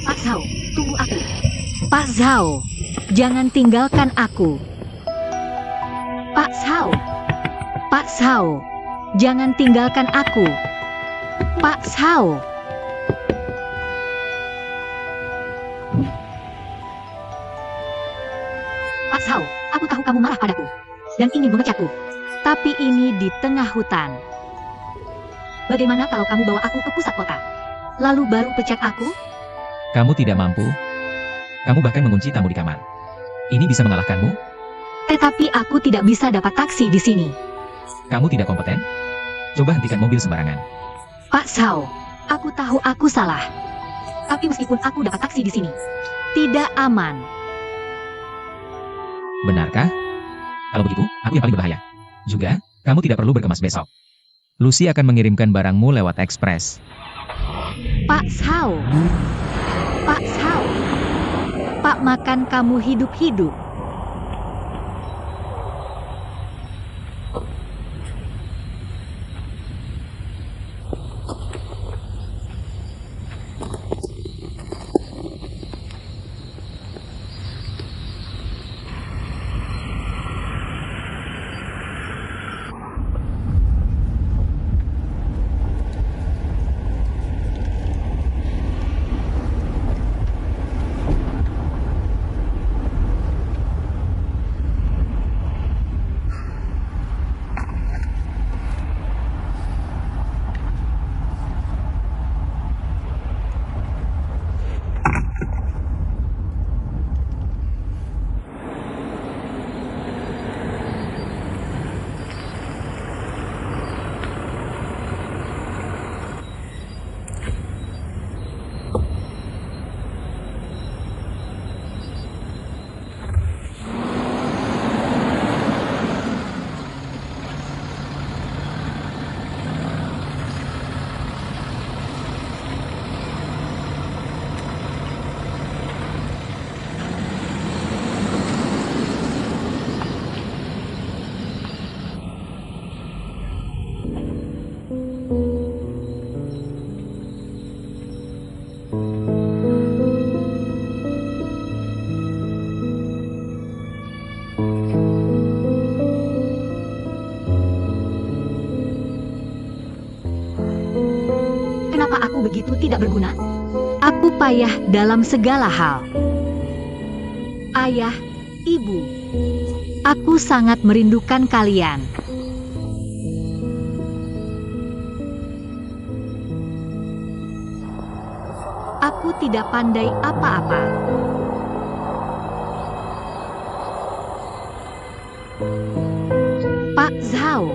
Pak Zhao, tunggu aku. Pak Zhao, jangan tinggalkan aku. Pak Zhao. Pak Zhao, jangan tinggalkan aku. Pak Zhao. Pak Zhao, aku tahu kamu marah padaku dan ingin memecatku. Tapi ini di tengah hutan. Bagaimana kalau kamu bawa aku ke pusat kota, lalu baru pecat aku? Kamu tidak mampu. Kamu bahkan mengunci tamu di kamar. Ini bisa mengalahkanmu? Tetapi aku tidak bisa dapat taksi di sini. Kamu tidak kompeten? Coba hentikan mobil sembarangan. Pak Zhao, aku tahu aku salah. Tapi meskipun aku dapat taksi di sini, tidak aman. Benarkah? Kalau begitu, aku yang paling berbahaya. Juga, kamu tidak perlu berkemas besok. Lucy akan mengirimkan barangmu lewat ekspres. Pak Zhao. Pak Zhao. Pak makan kamu hidup-hidup. Kenapa aku begitu tidak berguna? Aku payah dalam segala hal. Ayah, ibu, aku sangat merindukan kalian. Aku tidak pandai apa-apa. Pak Zhao.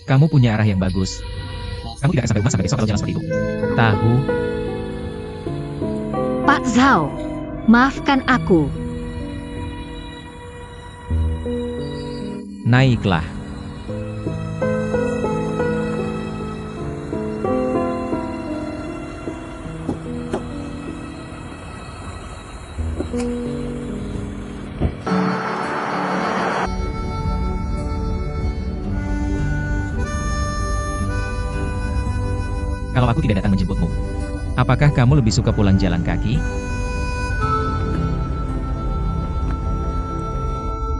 Kamu punya arah yang bagus. Kamu tidak akan sampai rumah sampai besok kalau jalan seperti itu. Tahu, Pak Zhao, maafkan aku. naiklah. Kalau aku tidak datang menjemputmu, apakah kamu lebih suka pulang jalan kaki?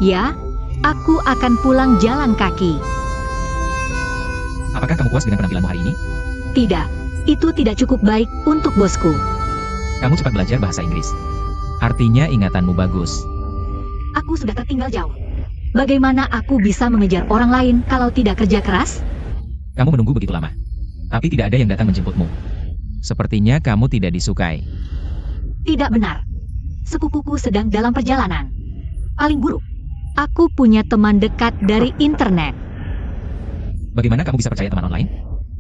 Ya, aku akan pulang jalan kaki. Apakah kamu puas dengan penampilanmu hari ini? Tidak, itu tidak cukup baik untuk bosku. Kamu cepat belajar bahasa Inggris. Artinya ingatanmu bagus. Aku sudah tertinggal jauh. Bagaimana aku bisa mengejar orang lain kalau tidak kerja keras? Kamu menunggu begitu lama, tapi tidak ada yang datang menjemputmu. Sepertinya kamu tidak disukai. Tidak benar. Sepupuku sedang dalam perjalanan. Paling buruk, aku punya teman dekat dari internet. Bagaimana kamu bisa percaya teman online?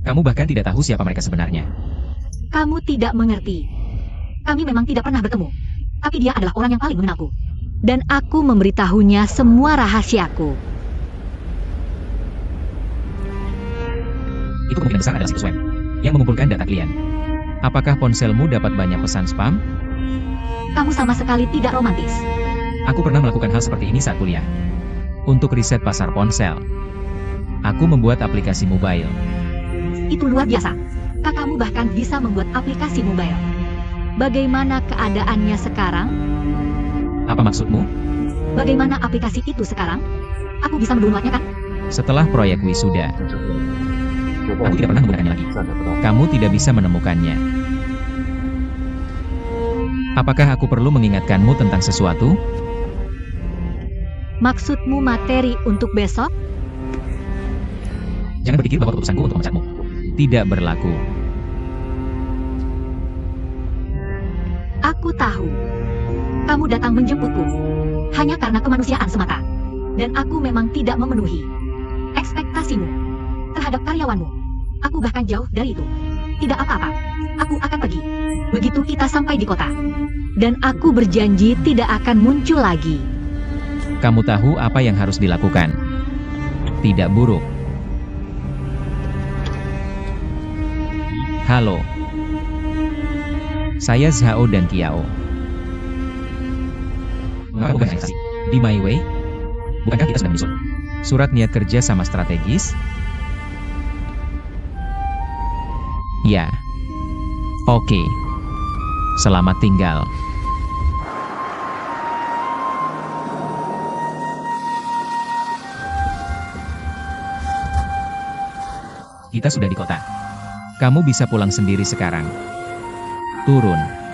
Kamu bahkan tidak tahu siapa mereka sebenarnya. Kamu tidak mengerti. Kami memang tidak pernah bertemu. Tapi dia adalah orang yang paling mengenalku. Dan aku memberitahunya semua rahasiaku. Itu kemungkinan besar adalah situs web yang mengumpulkan data klien. Apakah ponselmu dapat banyak pesan spam? Kamu sama sekali tidak romantis. Aku pernah melakukan hal seperti ini saat kuliah. Untuk riset pasar ponsel, aku membuat aplikasi mobile. Itu luar biasa. Kakakmu bahkan bisa membuat aplikasi mobile. Bagaimana keadaannya sekarang? Apa maksudmu? Bagaimana aplikasi itu sekarang? Aku bisa mendownloadnya kan? Setelah proyek wisuda, aku tidak pernah menggunakannya lagi. Kamu tidak bisa menemukannya. Apakah aku perlu mengingatkanmu tentang sesuatu? Maksudmu materi untuk besok? Jangan berpikir bahwa keputusanku untuk memecatmu tidak berlaku. Aku tahu. Kamu datang menjemputku hanya karena kemanusiaan semata. Dan aku memang tidak memenuhi ekspektasimu terhadap karyawanmu. Aku bahkan jauh dari itu. Tidak apa-apa. Aku akan pergi. Begitu kita sampai di kota. Dan aku berjanji tidak akan muncul lagi. Kamu tahu apa yang harus dilakukan. Tidak buruk. Halo. Saya Zhao dan Kiao. Mengapa bukan investasi? Di My Way? Bukankah kita sudah menyusun surat niat kerja sama strategis? Ya. Oke. Selamat tinggal. Kita sudah di kota. Kamu bisa pulang sendiri sekarang. Turun.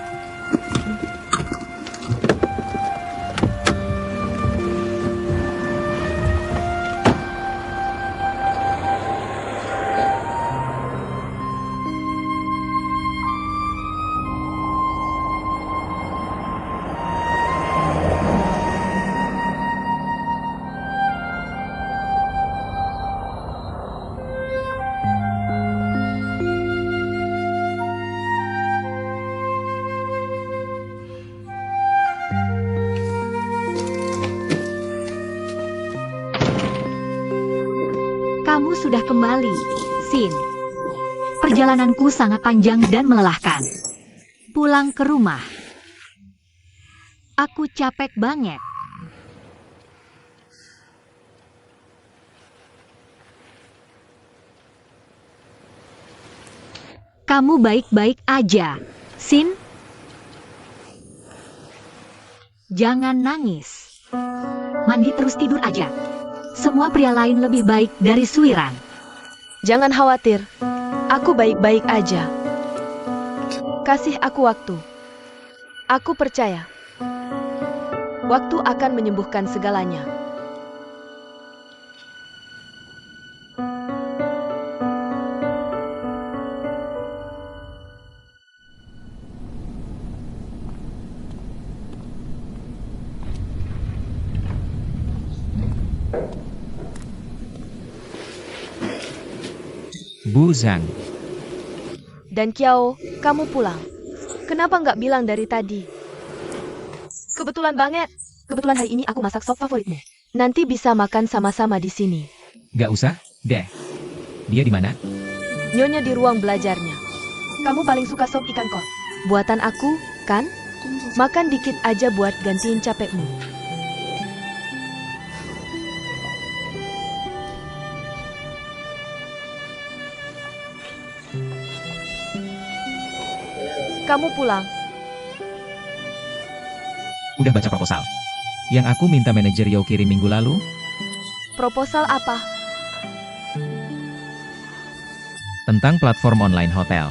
Kamu sudah kembali, Sin. Perjalananku sangat panjang dan melelahkan. Pulang ke rumah. Aku capek banget. Kamu baik-baik aja, Sin? Jangan nangis. Mandi terus tidur aja. Semua pria lain lebih baik dari Suiran. Jangan khawatir, aku baik-baik aja. Kasih aku waktu. Aku percaya. Waktu akan menyembuhkan segalanya. Bu Zhang. Dan Kiao, kamu pulang. Kenapa nggak bilang dari tadi? Kebetulan banget. Kebetulan hari ini aku masak sop favoritmu. Nanti bisa makan sama-sama di sini. Gak usah, deh. Dia di mana? Nyonya di ruang belajarnya. Kamu paling suka sop ikan kol. Buatan aku, kan? Makan dikit aja buat gantiin capekmu. Kamu pulang. Udah baca proposal yang aku minta manajer Yo kirim minggu lalu? Proposal apa? Tentang platform online hotel.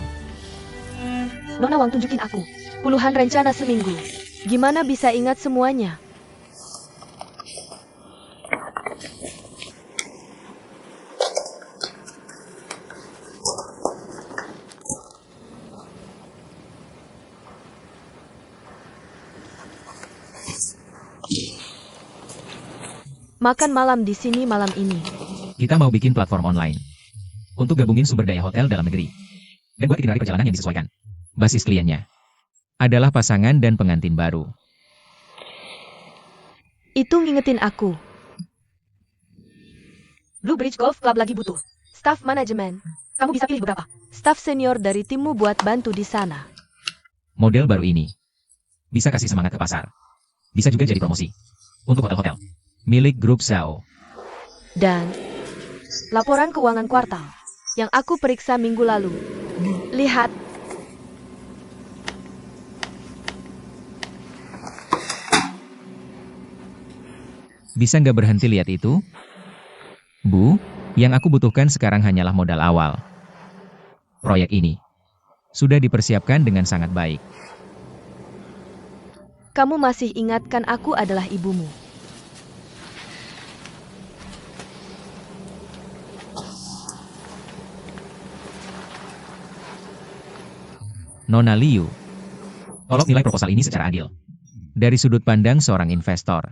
Nona Wang tunjukin aku. Puluhan rencana seminggu. Gimana bisa ingat semuanya? Makan malam di sini malam ini. Kita mau bikin platform online untuk gabungin sumber daya hotel dalam negeri dan buat itinerari perjalanan yang disesuaikan. Basis kliennya adalah pasangan dan pengantin baru. Itu ngingetin aku. Blue Bridge Golf Club lagi butuh staff manajemen. Kamu bisa pilih beberapa staff senior dari timmu buat bantu di sana. Model baru ini bisa kasih semangat ke pasar. Bisa juga jadi promosi untuk hotel-hotel milik grup Zhao. Dan laporan keuangan kuartal yang aku periksa minggu lalu. Lihat. Bisa nggak berhenti lihat itu? Bu, yang aku butuhkan sekarang hanyalah modal awal. Proyek ini sudah dipersiapkan dengan sangat baik. Kamu masih ingatkan aku adalah ibumu. Nona Liu, tolong nilai proposal ini secara adil. Dari sudut pandang seorang investor.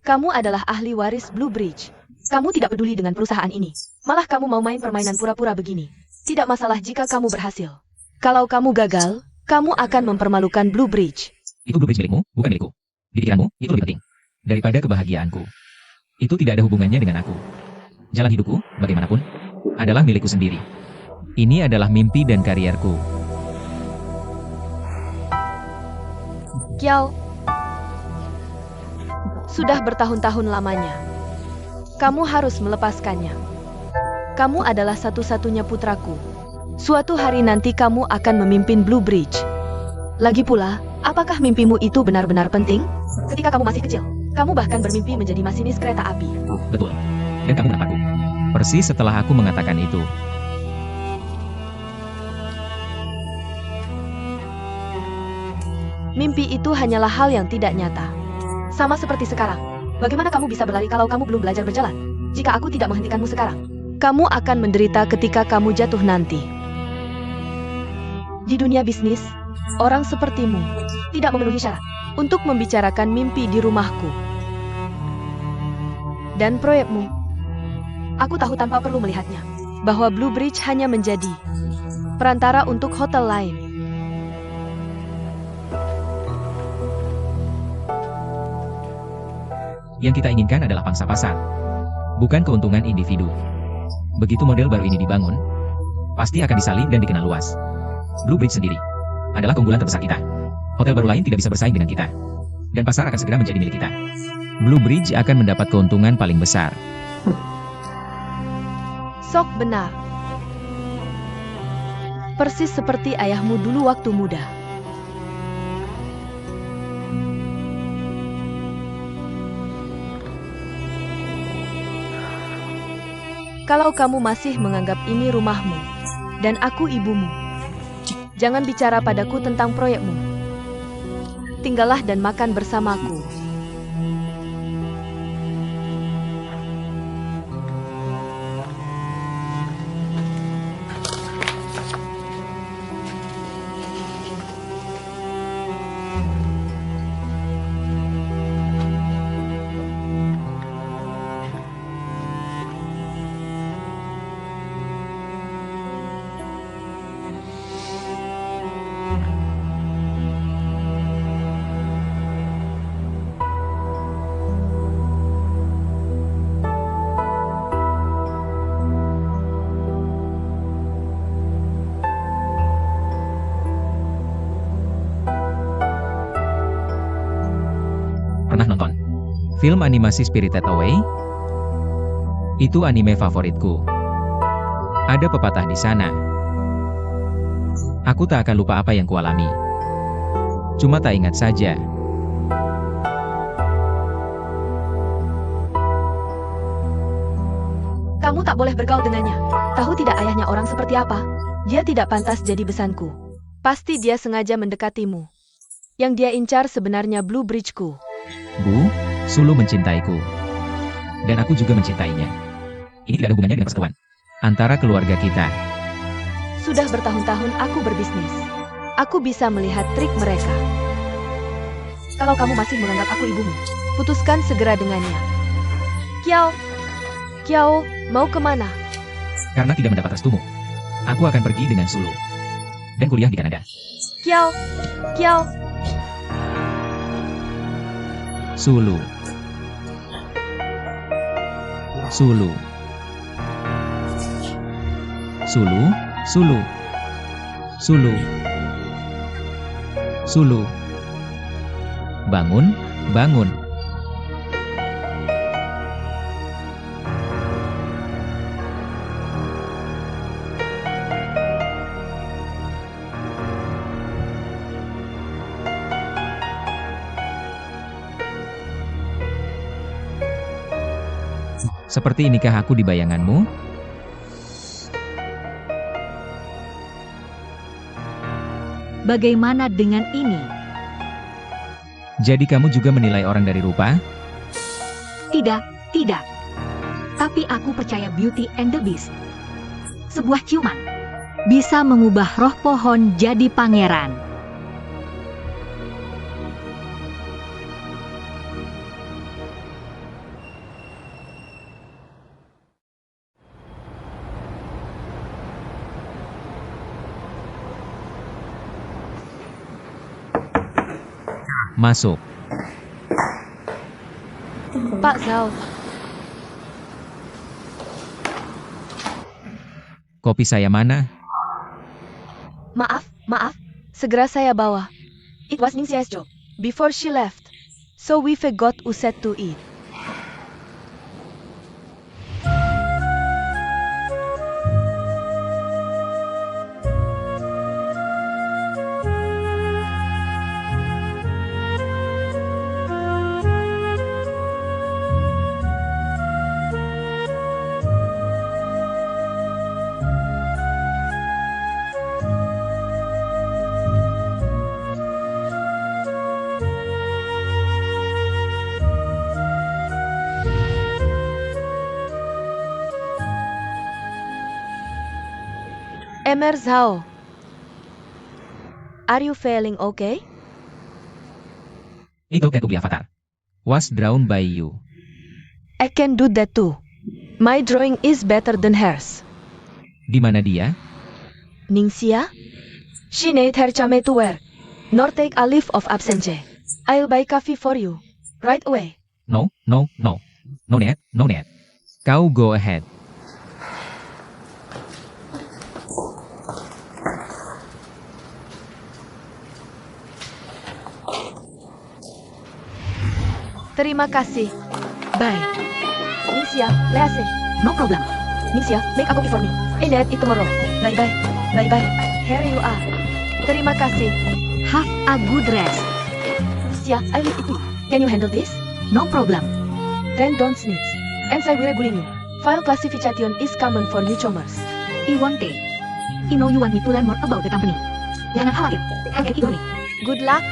Kamu adalah ahli waris Blue Bridge. Kamu tidak peduli dengan perusahaan ini. Malah kamu mau main permainan pura-pura begini. Tidak masalah jika kamu berhasil. Kalau kamu gagal, kamu akan mempermalukan Blue Bridge. Itu Blue Bridge milikmu, bukan milikku. Di pikiranmu, itu lebih penting daripada kebahagiaanku. Itu tidak ada hubungannya dengan aku. Jalan hidupku, bagaimanapun, adalah milikku sendiri. Ini adalah mimpi dan karierku. Kiao, sudah bertahun-tahun lamanya. Kamu harus melepaskannya. Kamu adalah satu-satunya putraku. Suatu hari nanti kamu akan memimpin Blue Bridge. Lagi pula, apakah mimpimu itu benar-benar penting? Ketika kamu masih kecil, kamu bahkan bermimpi menjadi masinis kereta api. Betul. Dan kamu menepatku. Persis setelah aku mengatakan itu. Mimpi itu hanyalah hal yang tidak nyata. Sama seperti sekarang. Bagaimana kamu bisa berlari kalau kamu belum belajar berjalan? Jika aku tidak menghentikanmu sekarang, kamu akan menderita ketika kamu jatuh nanti. Di dunia bisnis, orang sepertimu tidak memenuhi syarat untuk membicarakan mimpi di rumahku. Dan proyekmu, aku tahu tanpa perlu melihatnya, bahwa Blue Bridge hanya menjadi perantara untuk hotel lain. Yang kita inginkan adalah pangsa pasar, bukan keuntungan individu. Begitu model baru ini dibangun, pasti akan disalin dan dikenal luas. Blue Bridge sendiri adalah keunggulan terbesar kita. Hotel baru lain tidak bisa bersaing dengan kita. Dan pasar akan segera menjadi milik kita. Blue Bridge akan mendapat keuntungan paling besar. Sok benar. Persis seperti ayahmu dulu waktu muda. Kalau kamu masih menganggap ini rumahmu, dan aku ibumu, jangan bicara padaku tentang proyekmu. Tinggallah dan makan bersamaku. Pernah nonton film animasi Spirited Away? Itu anime favoritku. Ada pepatah di sana. Aku tak akan lupa apa yang kualami. Cuma tak ingat saja. Kamu tak boleh bergaul dengannya. Tahu tidak ayahnya orang seperti apa? Dia tidak pantas jadi besanku. Pasti dia sengaja mendekatimu. Yang dia incar sebenarnya Blue Bridge-ku. Bu, Sulu mencintaiku. Dan aku juga mencintainya. Ini tidak ada hubungannya dengan perseteruan antara keluarga kita. Sudah bertahun-tahun aku berbisnis. Aku bisa melihat trik mereka. Kalau kamu masih menganggap aku ibumu, putuskan segera dengannya. Kiao, Kiao, mau kemana? Karena tidak mendapat restumu, aku akan pergi dengan Sulu. Dan kuliah di Kanada. Kiao, Kiao. Sulu. Sulu. Sulu. Sulu. Sulu. Sulu. Bangun, bangun. Seperti inikah aku di bayanganmu? Bagaimana dengan ini? Jadi kamu juga menilai orang dari rupa? Tidak, tidak. Tapi aku percaya Beauty and the Beast. Sebuah ciuman bisa mengubah roh pohon jadi pangeran. Masuk. Pak Zhao, Kopi saya mana? maaf, segera saya bawa. It was Ningxia's job before she left, so we forgot Uset to eat. Emer Zhao, are you feeling okay? Itu can be avatar. Was drawn by you. I can do that too. My drawing is better than hers. Di mana dia? Ningxia? She need her chame to wear, nor take a leave of absence. I'll buy coffee for you, right away. No. No need. Kau go ahead. Terima kasih. Bye. Ningxia, lese. No problem. Ningxia, make a coffee for me. I need it tomorrow. Bye bye. Bye bye. Here you are. Terima kasih. Have a good rest. Ningxia, I will eat you. Can you handle this? No problem. Then don't sneeze. And I will bullying you. File classification is common for newcomers. Iwante. I know you want me to learn more about the company. Jangan khawatir. I can ignore it. Good luck.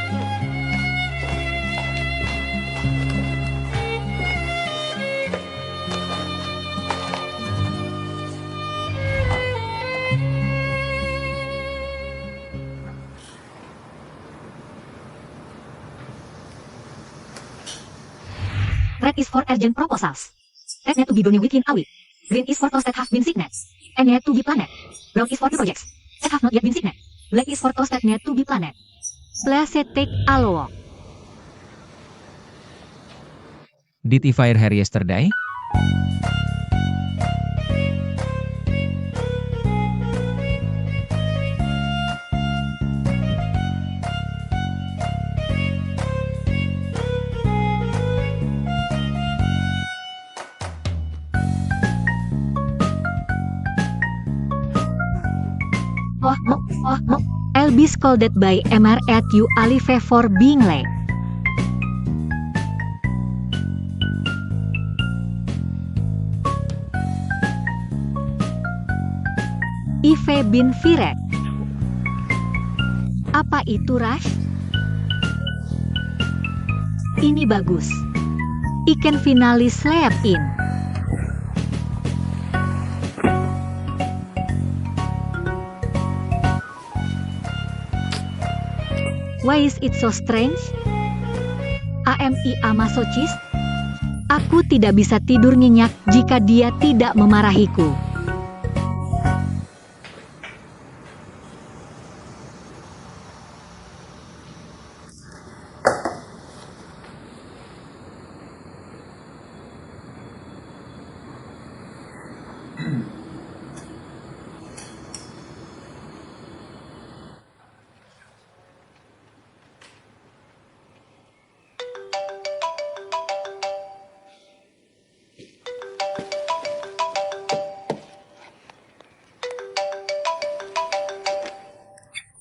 Red is for urgent proposals. Red need to be done within a week. Green is for those that have been signed. And need to be planned. Brown is for the projects that have not yet been signed. Black is for those that need to be planned. Please take a look. Did he fire her yesterday? I'll be scolded by Emir at you Alive for being late. Ive bin Firet. Apa itu, Rush? Ini bagus. I can finally sleep in. Why is it so strange? AMIA masochist? Aku tidak bisa tidur nyenyak jika dia tidak memarahiku.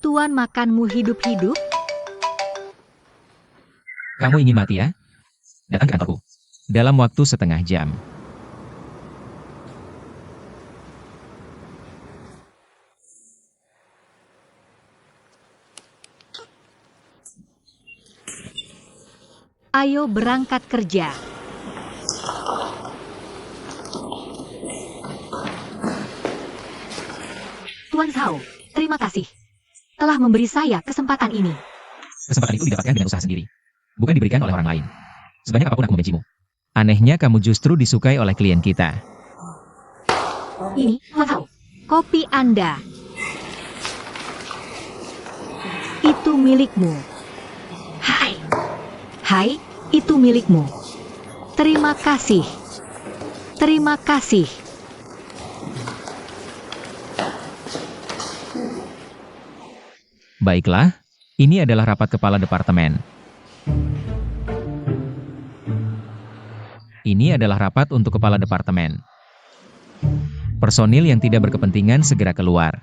Tuan makanmu hidup-hidup? Kamu ingin mati ya? Datang ke kantorku. Dalam waktu setengah jam. Ayo berangkat kerja. Tuan Zhao, terima kasih telah memberi saya kesempatan ini. Kesempatan itu didapatkan dengan usaha sendiri, bukan diberikan oleh orang lain. Sebanyak apapun aku membencimu. Anehnya kamu justru disukai oleh klien kita. Ini, Tuan Zhao, kopi Anda. Itu milikmu. Hai, itu milikmu. Terima kasih. Terima kasih. Baiklah, ini adalah rapat kepala departemen. Ini adalah rapat untuk kepala departemen. Personil yang tidak berkepentingan segera keluar.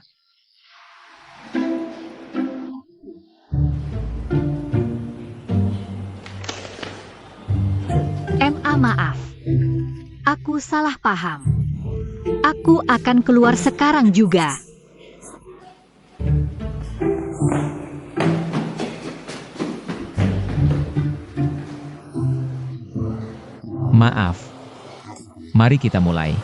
Maaf. Aku salah paham. Aku akan keluar sekarang juga. Maaf. Mari kita mulai.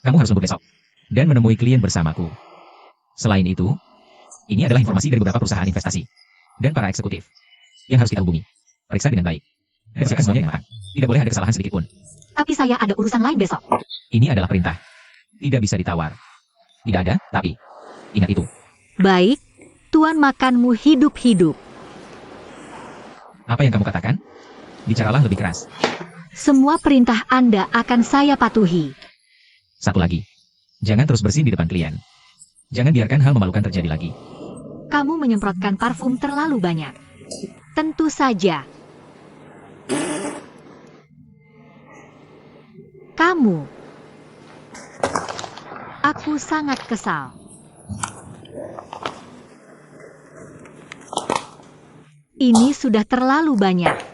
Kamu harus lembur besok dan menemui klien bersamaku. Selain itu, ini adalah informasi dari beberapa perusahaan investasi dan para eksekutif yang harus kita hubungi. Periksa dengan baik. Dan siapkan semuanya yang matang. Tidak boleh ada kesalahan sedikit pun. Tapi saya ada urusan lain besok. Ini adalah perintah. Tidak bisa ditawar. Tidak ada, tapi. Ingat itu. Baik, Tuan makanmu hidup-hidup. Apa yang kamu katakan? Bicaralah lebih keras. Semua perintah Anda akan saya patuhi. Satu lagi. Jangan terus bersin di depan klien. Jangan biarkan hal memalukan terjadi lagi. Kamu menyemprotkan parfum terlalu banyak. Tentu saja. Kamu. Aku sangat kesal. Ini sudah terlalu banyak.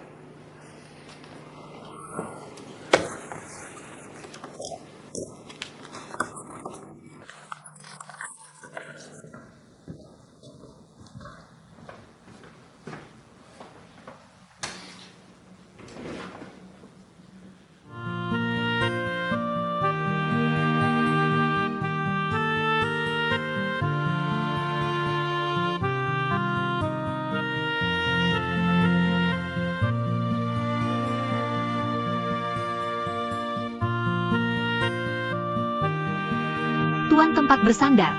Tuan tempat bersandar.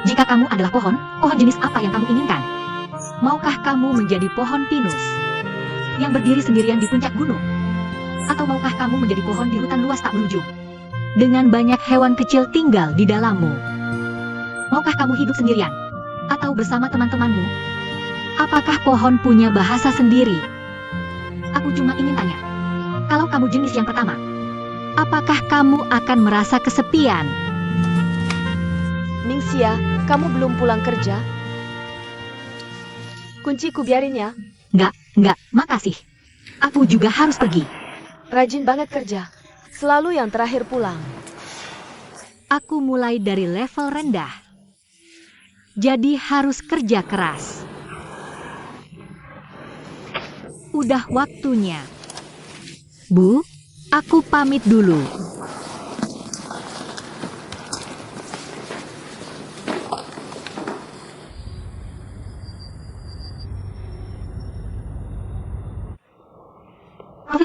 Jika kamu adalah pohon jenis apa yang kamu inginkan? Maukah kamu menjadi pohon pinus yang berdiri sendirian di puncak gunung? Atau maukah kamu menjadi pohon di hutan luas tak berujung, dengan banyak hewan kecil tinggal di dalammu? Maukah kamu hidup sendirian? Atau bersama teman-temanmu? Apakah pohon punya bahasa sendiri? Aku cuma ingin tanya, kalau kamu jenis yang pertama, apakah kamu akan merasa kesepian? Ningxia, kamu belum pulang kerja? Kunciku biarin ya. Enggak, makasih. Aku juga harus pergi. Rajin banget kerja. Selalu yang terakhir pulang. Aku mulai dari level rendah. Jadi harus kerja keras. Udah waktunya. Bu, aku pamit dulu.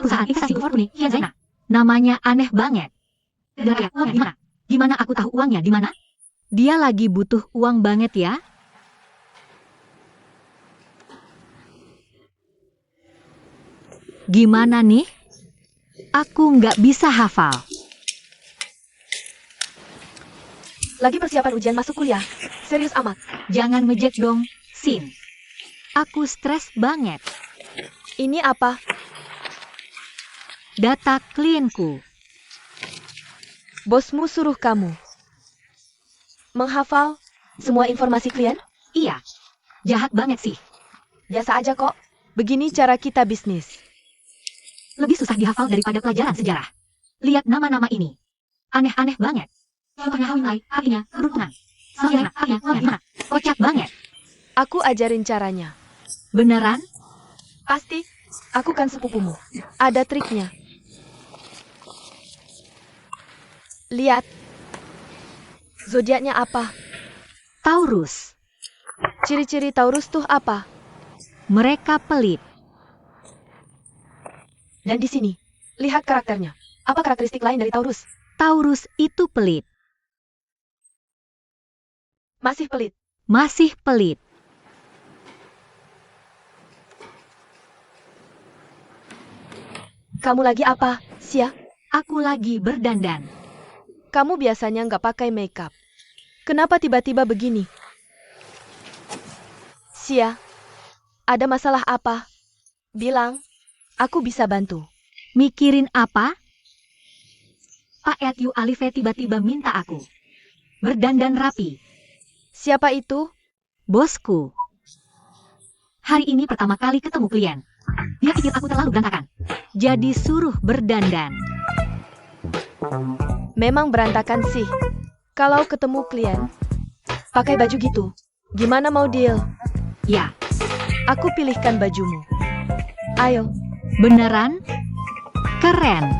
Perusahaan investasi Fortune, Kian Zaina. Namanya aneh banget. Uangnya di mana? Gimana aku tahu uangnya di mana? Dia lagi butuh uang banget ya? Gimana nih? Aku nggak bisa hafal. Lagi persiapan ujian masuk kuliah. Serius amat. Jangan ngejek dong, Sin. Aku stres banget. Ini apa? Data klienku. Bosmu suruh kamu menghafal semua informasi klien? Iya. Jahat banget sih. Biasa aja kok. Begini cara kita bisnis. Lebih susah dihafal daripada pelajaran sejarah. Lihat nama-nama ini. Aneh-aneh banget. Contohnya Hawinlai, artinya keberuntungan. Salina, artinya gimana? Kocak banget. Aku ajarin caranya. Beneran? Pasti. Aku kan sepupumu. Ada triknya. Lihat. Zodiaknya apa? Taurus. Ciri-ciri Taurus tuh apa? Mereka pelit. Dan di sini, lihat karakternya. Apa karakteristik lain dari Taurus? Taurus itu pelit. Masih pelit. Masih pelit. Kamu lagi apa, Sia? Aku lagi berdandan. Kamu biasanya nggak pakai makeup. Kenapa tiba-tiba begini? Sia, ada masalah apa? Bilang, aku bisa bantu. Mikirin apa? Pak Etyu Alife tiba-tiba minta aku berdandan rapi. Siapa itu? Bosku. Hari ini pertama kali ketemu klien. Dia pikir aku terlalu berantakan. Jadi suruh berdandan. Memang berantakan sih. Kalau ketemu klien, pakai baju gitu. Gimana mau deal? Ya, Aku pilihkan bajumu. Ayo. beneran? Keren.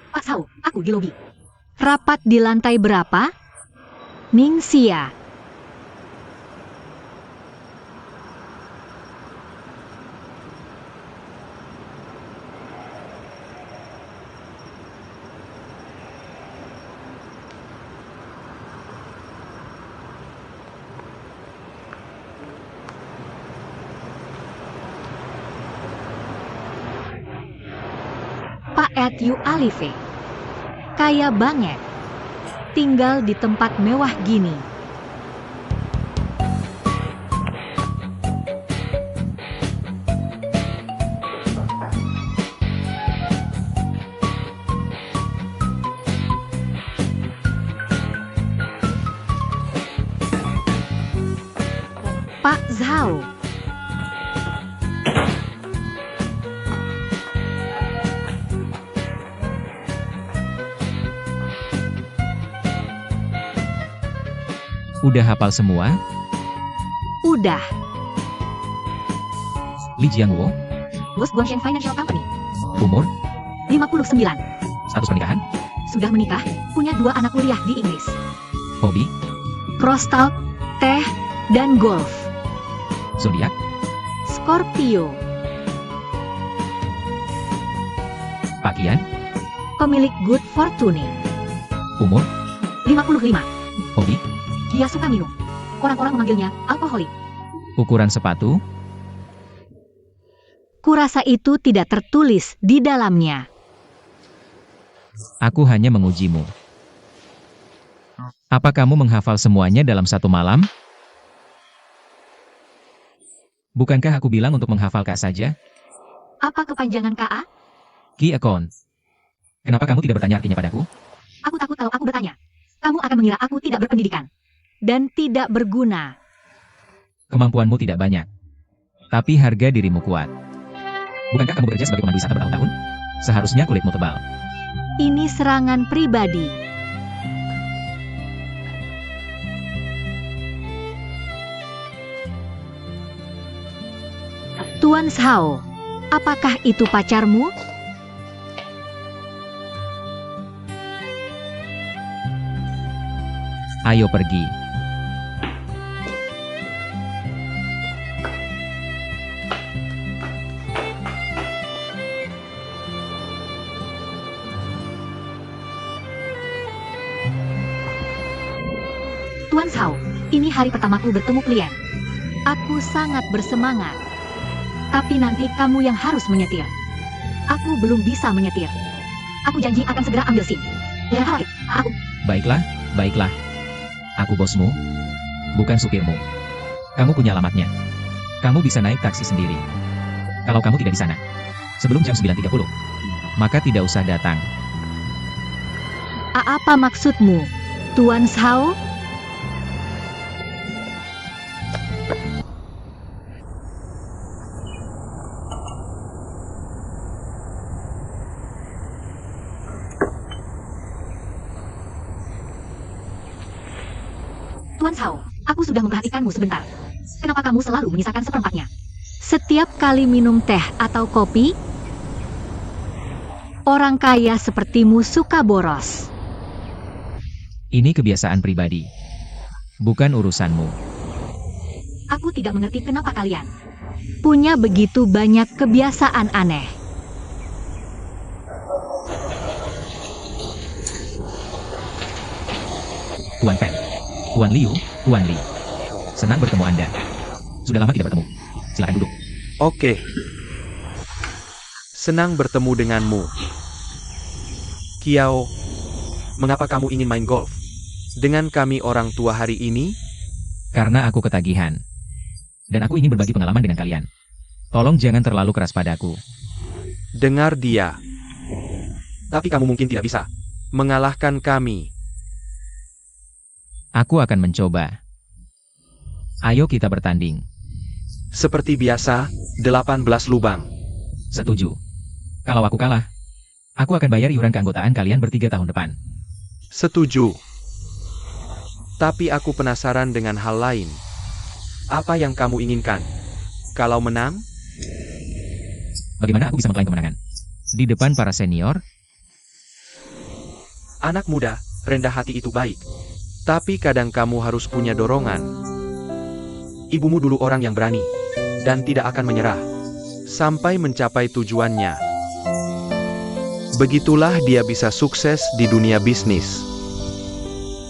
Pak Sao, aku di lobi. Rapat di lantai berapa? Ningxia. Pak Etyu Alife. Kaya banget. Tinggal di tempat mewah gini. Pak Zhao. Udah hafal semua? Udah. Li Jiangwo, Bos Guangsheng Financial Company. umur, 59. status pernikahan, Sudah menikah, punya 2 anak kuliah di Inggris. hobi, Cross talk, teh, dan golf. zodiak, Scorpio. pakaian, Pemilik Good Fortune. umur, 55. hobi, Dia suka minum. Orang-orang memanggilnya alkoholik. ukuran sepatu, Kurasa itu tidak tertulis di dalamnya. aku hanya mengujimu. Apa kamu menghafal semuanya dalam satu malam? Bukankah aku bilang untuk menghafal Kak saja? Apa kepanjangan KA? Key account. Kenapa kamu tidak bertanya artinya padaku? Aku takut kalau aku bertanya. Kamu akan mengira aku tidak berpendidikan. Dan tidak berguna. Kemampuanmu tidak banyak. Tapi harga dirimu kuat. Bukankah kamu bekerja sebagai pemandu wisata bertahun-tahun? Seharusnya kulitmu tebal. Ini serangan pribadi. Tuan Zhao, apakah itu pacarmu? Ayo pergi. Tuan Zhao, ini hari pertamaku bertemu klien. Aku sangat bersemangat. Tapi nanti kamu yang harus menyetir. Aku belum bisa menyetir. Aku janji akan segera ambil SIM. Jangan khawatir, aku. Baiklah, baiklah. Aku bosmu, bukan supirmu. Kamu punya alamatnya. Kamu bisa naik taksi sendiri. Kalau kamu tidak di sana sebelum jam 9.30, maka tidak usah datang. Apa maksudmu, Tuan Zhao? Tuan Zhao, aku sudah memperhatikanmu sebentar. Kenapa kamu selalu menyisakan seperempatnya? Setiap kali minum teh atau kopi, orang kaya sepertimu suka boros. Ini kebiasaan pribadi, bukan urusanmu. Aku tidak mengerti kenapa kalian punya begitu banyak kebiasaan aneh. Tuan Pen, Tuan Liu, Tuan Li. Senang bertemu Anda. Sudah lama tidak bertemu. Silakan duduk. Oke. Senang bertemu denganmu. Kiao, mengapa kamu ingin main golf dengan kami orang tua hari ini? Karena aku ketagihan. Dan aku ingin berbagi pengalaman dengan kalian. Tolong jangan terlalu keras padaku. Dengar dia. Tapi kamu mungkin tidak bisa mengalahkan kami. Aku akan mencoba. Ayo kita bertanding. Seperti biasa, 18 lubang. Setuju. Kalau aku kalah, aku akan bayar iuran keanggotaan kalian bertiga tahun depan. Setuju. Tapi aku penasaran dengan hal lain. Apa yang kamu inginkan? Kalau menang? Bagaimana aku bisa mengklaim kemenangan? Di depan para senior? Anak muda, rendah hati itu baik. Tapi kadang kamu harus punya dorongan. Ibumu dulu orang yang berani, dan tidak akan menyerah, sampai mencapai tujuannya. Begitulah dia bisa sukses di dunia bisnis.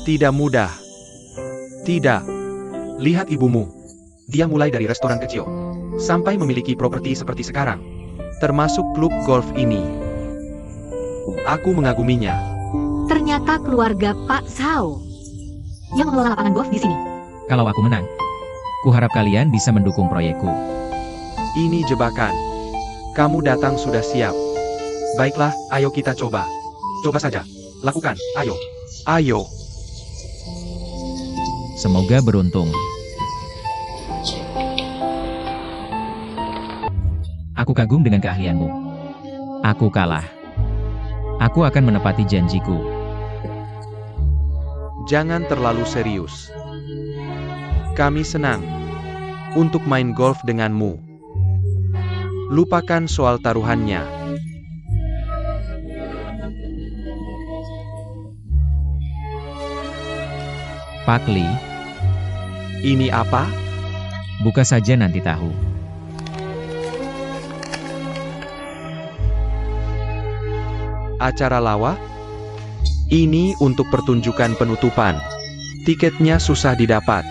Tidak mudah. Tidak. Lihat ibumu. Dia mulai dari restoran kecil, sampai memiliki properti seperti sekarang, termasuk klub golf ini. Aku mengaguminya. Ternyata keluarga Pak Zhao yang mengelola lapangan golf di sini. Kalau aku menang, kuharap kalian bisa mendukung proyekku. Ini jebakan. Kamu datang sudah siap. Baiklah, ayo kita coba. Coba saja. Lakukan, ayo. Ayo. Semoga beruntung. Aku kagum dengan keahlianmu. Aku kalah. Aku akan menepati janjiku. Jangan terlalu serius. Kami senang untuk main golf denganmu. Lupakan soal taruhannya. Pak Li, Ini apa? buka saja nanti tahu. Acara lawak? Ini untuk pertunjukan penutupan. Tiketnya susah didapat.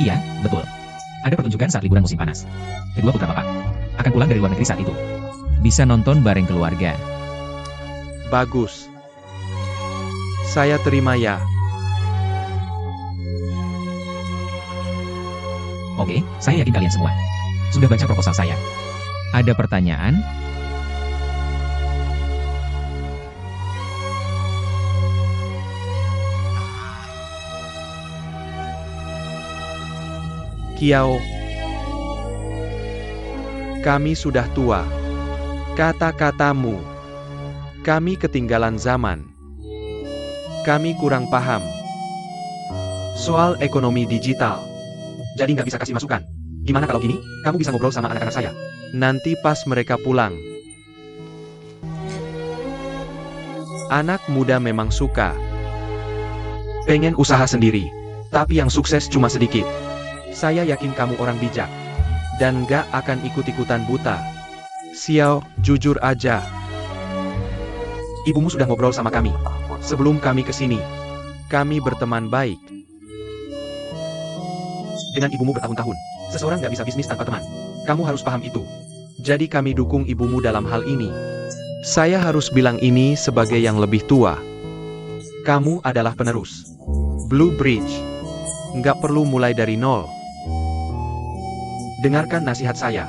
Iya, betul. Ada pertunjukan saat liburan musim panas. Kedua putra bapak akan pulang dari luar negeri saat itu. Bisa nonton bareng keluarga. Bagus. Saya terima ya. Oke, saya yakin kalian semua sudah baca proposal saya. Ada pertanyaan? Kiao, kami sudah tua. Kata-katamu, kami ketinggalan zaman. Kami kurang paham soal ekonomi digital. Jadi nggak bisa kasih masukan. Gimana kalau gini, kamu bisa ngobrol sama anak-anak saya. Nanti pas mereka pulang. Anak muda memang suka pengen usaha sendiri, tapi yang sukses cuma sedikit. Saya yakin kamu orang bijak, dan nggak akan ikut-ikutan buta. Xiao, jujur aja. Ibumu sudah ngobrol sama kami. Sebelum kami kesini, kami berteman baik. Dengan ibumu bertahun-tahun, seseorang nggak bisa bisnis tanpa teman. Kamu harus paham itu. Jadi kami dukung ibumu dalam hal ini. Saya harus bilang ini sebagai yang lebih tua. Kamu adalah penerus Blue Bridge. Nggak perlu mulai dari nol. dengarkan nasihat saya.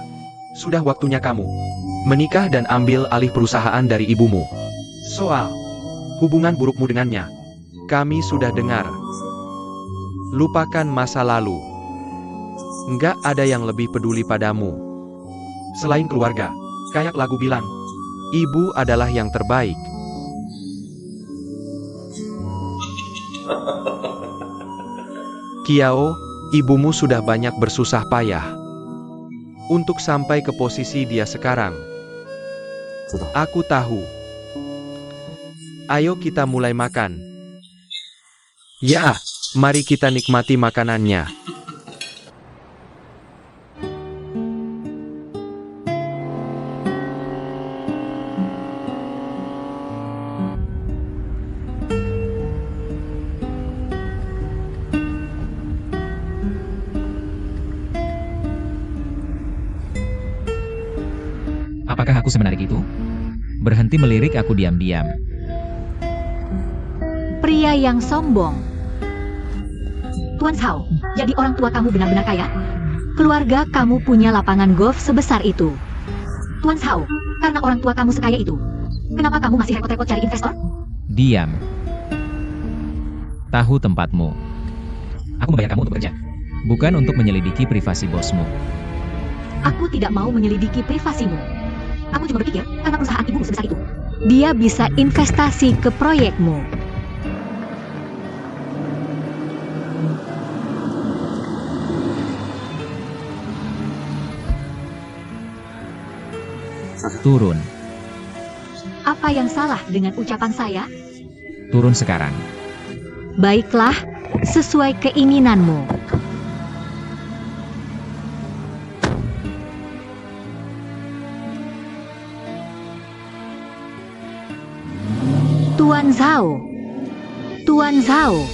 Sudah waktunya kamu menikah dan ambil alih perusahaan dari ibumu. Soal hubungan burukmu dengannya, kami sudah dengar. Lupakan masa lalu. Nggak ada yang lebih peduli padamu selain keluarga. Kayak lagu bilang, ibu adalah yang terbaik. Kiao, ibumu sudah banyak bersusah payah untuk sampai ke posisi dia sekarang. Aku tahu. Ayo kita mulai makan. Ya, mari kita nikmati makanannya. Apakah aku semenarik itu? Berhenti melirik aku diam-diam. Pria yang sombong. Tuan Zhao, jadi orang tua kamu benar-benar kaya? Keluarga kamu punya lapangan golf sebesar itu. Tuan Zhao, karena orang tua kamu sekaya itu, kenapa kamu masih repot-repot cari investor? Diam. Tahu tempatmu. Aku membayar kamu untuk bekerja, bukan untuk menyelidiki privasi bosmu. Aku tidak mau menyelidiki privasimu. Aku cuma berpikir, karena perusahaan ibumu sebesar itu, dia bisa investasi ke proyekmu. Turun. Apa yang salah dengan ucapan saya? Turun sekarang. Baiklah, sesuai keinginanmu. Tuan Zhao. Tuan Zhao.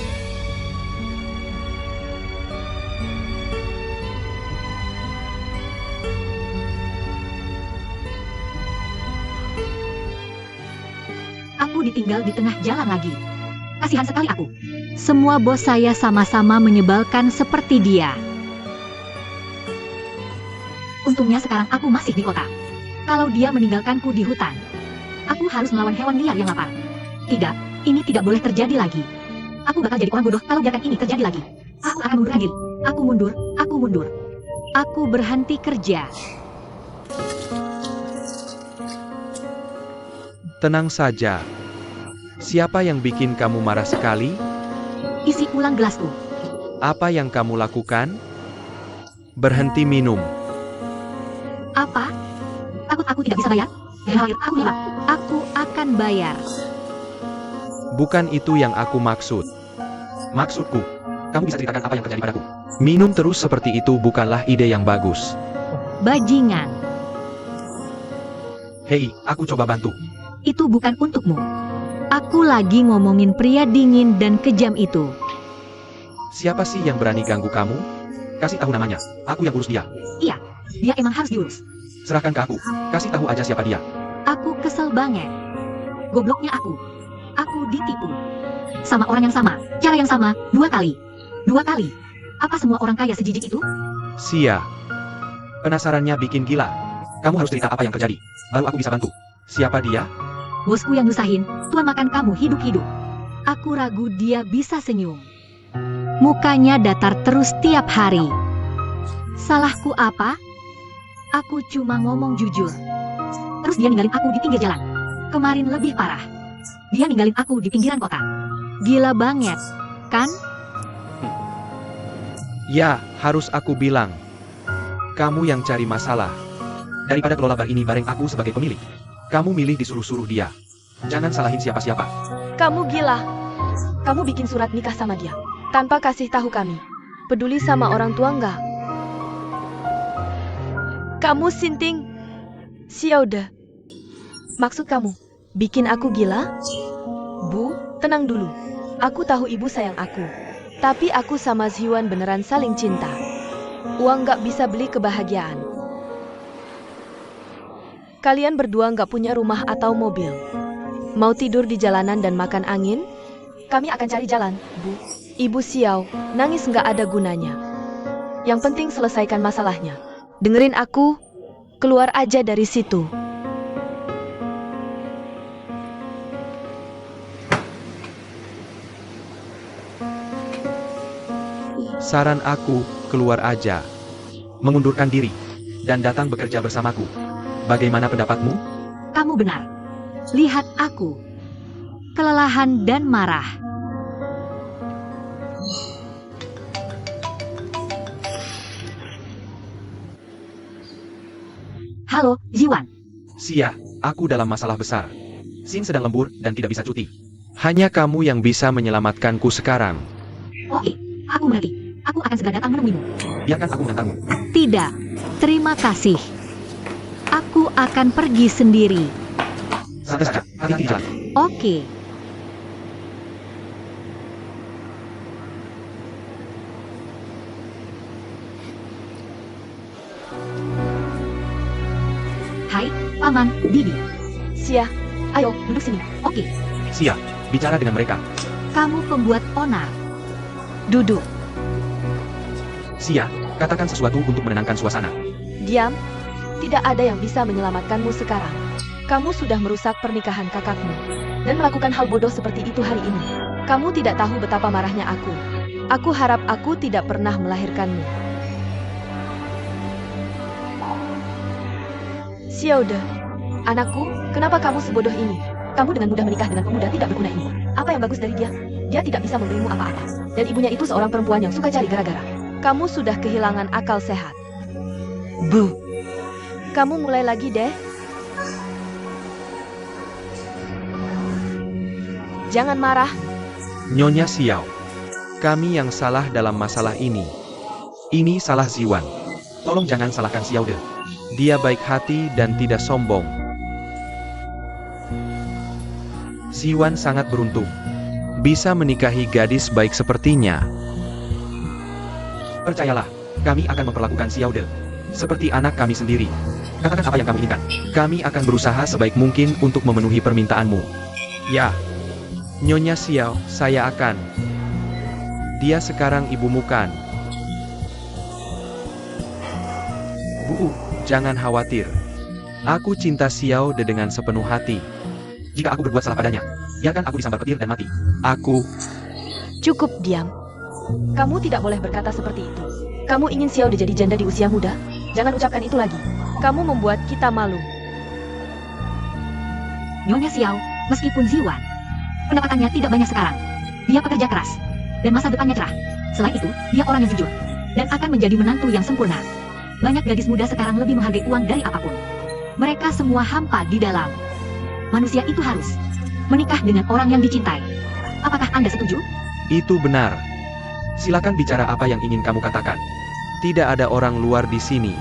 Aku ditinggal di tengah jalan lagi. Kasihan sekali aku. Semua bos saya sama-sama menyebalkan seperti dia. Untungnya sekarang aku masih di kota. Kalau dia meninggalkanku di hutan, aku harus melawan hewan liar yang lapar. Tidak, ini tidak boleh terjadi lagi. Aku bakal jadi orang bodoh kalau biarkan ini terjadi lagi. Aku akan mundur lagi. Aku mundur, aku mundur. Aku berhenti kerja. Tenang saja. Siapa yang bikin kamu marah sekali? Isi ulang gelasku. Apa yang kamu lakukan? Berhenti minum. Apa? Takut aku tidak bisa bayar? Aku bilang, aku akan bayar. Bukan itu yang aku maksud. Maksudku, kamu bisa ceritakan apa yang terjadi padaku. Minum terus seperti itu bukanlah ide yang bagus. Bajingan. Hei, aku coba bantu. Itu bukan untukmu. Aku lagi ngomongin pria dingin dan kejam itu. Siapa sih yang berani ganggu kamu? Kasih tahu namanya, aku yang urus dia. Iya, dia emang harus diurus. Serahkan ke aku, kasih tahu aja siapa dia. Aku kesel banget. Gobloknya aku. Aku ditipu. Sama orang yang sama, cara yang sama, 2 kali. 2 kali. Apa semua orang kaya sejijik itu? Sia. Penasarannya bikin gila. Kamu harus cerita apa yang terjadi, baru aku bisa bantu. Siapa dia? Bosku yang nyusahin, tuan makan kamu hidup-hidup. Aku ragu dia bisa senyum. Mukanya datar terus tiap hari. Salahku apa? Aku cuma ngomong jujur. Terus dia ninggalin aku di pinggir jalan. Kemarin lebih parah. Dia ninggalin aku di pinggiran kota. Gila banget, kan? Ya, harus aku bilang. Kamu yang cari masalah. Daripada kelola bar ini bareng aku sebagai pemilik, kamu milih disuruh-suruh dia. Jangan salahin siapa-siapa. Kamu gila. Kamu bikin surat nikah sama dia tanpa kasih tahu kami. Peduli sama orang tua nggak? Kamu sinting. Siauda. Maksud kamu bikin aku gila? Bu, tenang dulu. Aku tahu ibu sayang aku. Tapi aku sama Ziwan beneran saling cinta. Uang nggak bisa beli kebahagiaan. Kalian berdua nggak punya rumah atau mobil. Mau tidur di jalanan dan makan angin? Kami akan cari jalan, Bu. Ibu Xiao, nangis nggak ada gunanya. Yang penting selesaikan masalahnya. Dengerin aku, keluar aja dari situ. Saran aku, keluar aja. Mengundurkan diri. Dan datang bekerja bersamaku. Bagaimana pendapatmu? Kamu benar. Lihat aku. Kelelahan dan marah. Halo, Jiwan. Sia, aku dalam masalah besar. Xin sedang lembur dan tidak bisa cuti. Hanya kamu yang bisa menyelamatkanku sekarang. Oke, aku mengerti. Aku akan segera datang menemuimu. Biarkan aku mengantarmu. Tidak, terima kasih. Aku akan pergi sendiri. Santai saja, hati-hati jalan. Oke. Hai, Paman, Bibi. Sia, ayo duduk sini. Oke, Sia, bicara dengan mereka. kamu pembuat onar. Duduk. Sia, katakan sesuatu untuk menenangkan suasana. Diam. Tidak ada yang bisa menyelamatkanmu sekarang. Kamu sudah merusak pernikahan kakakmu dan melakukan hal bodoh seperti itu hari ini. Kamu tidak tahu betapa marahnya aku. Aku harap aku tidak pernah melahirkanmu. Xiaode, anakku, kenapa kamu sebodoh ini? Kamu dengan mudah menikah dengan pemuda tidak berguna ini. Apa yang bagus dari dia? Dia tidak bisa memberimu apa-apa. Dan ibunya itu seorang perempuan yang suka cari gara-gara. Kamu sudah kehilangan akal sehat. Bu. Kamu mulai lagi deh. Jangan marah. Nyonya Xiao, kami yang salah dalam masalah ini. Ini salah Ziwan. Tolong jangan salahkan Xiaode. Dia baik hati dan tidak sombong. Ziwan sangat beruntung. Bisa menikahi gadis baik sepertinya. Percayalah, kami akan memperlakukan Xiaode seperti anak kami sendiri. Katakan apa yang kamu inginkan. Kami akan berusaha sebaik mungkin untuk memenuhi permintaanmu. Ya, Nyonya Xiao, saya akan. Dia sekarang ibumu kan? Bu, jangan khawatir. Aku cinta Xiaode dengan sepenuh hati. Jika aku berbuat salah padanya, biarkan aku disambar petir dan mati. Aku... Cukup diam. Kamu tidak boleh berkata seperti itu. Kamu ingin Xiaode jadi janda di usia muda? Jangan ucapkan itu lagi. Kamu membuat kita malu. Nyonya Xiao, meskipun Ziwan, pendapatannya tidak banyak sekarang. Dia pekerja keras, dan masa depannya cerah. Selain itu, dia orang yang jujur, dan akan menjadi menantu yang sempurna. Banyak gadis muda sekarang lebih menghargai uang dari apapun. Mereka semua hampa di dalam. Manusia itu harus menikah dengan orang yang dicintai. Apakah Anda setuju? Itu benar. Silakan bicara apa yang ingin kamu katakan. Tidak ada orang luar di sini.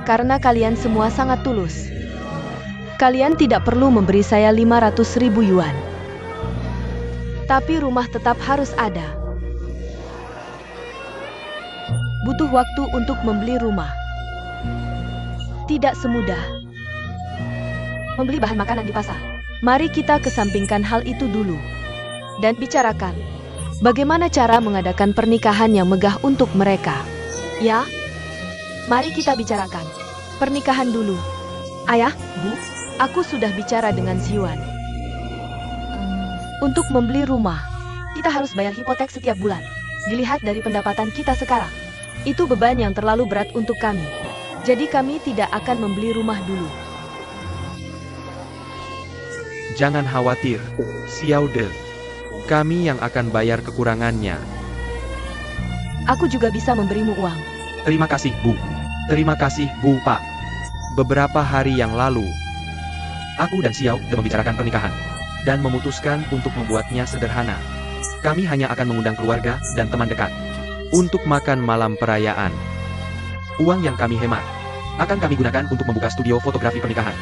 Karena kalian semua sangat tulus. Kalian tidak perlu memberi saya 500.000 yuan. Tapi rumah tetap harus ada. Butuh waktu untuk membeli rumah. Tidak semudah membeli bahan makanan di pasar. Mari kita kesampingkan hal itu dulu. Dan bicarakan bagaimana cara mengadakan pernikahan yang megah untuk mereka. Ya, mari kita bicarakan pernikahan dulu. Ayah, Bu, aku sudah bicara dengan Ziwan. Untuk membeli rumah, kita harus bayar hipotek setiap bulan. Dilihat dari pendapatan kita sekarang, itu beban yang terlalu berat untuk kami. Jadi kami tidak akan membeli rumah dulu. Jangan khawatir, Xiaode. Kami yang akan bayar kekurangannya. Aku juga bisa memberimu uang. Terima kasih, Bu. Terima kasih, Bu, Pak. Beberapa hari yang lalu, aku dan Xiao sudah membicarakan pernikahan dan memutuskan untuk membuatnya sederhana. Kami hanya akan mengundang keluarga dan teman dekat untuk makan malam perayaan. Uang yang kami hemat akan kami gunakan untuk membuka studio fotografi pernikahan.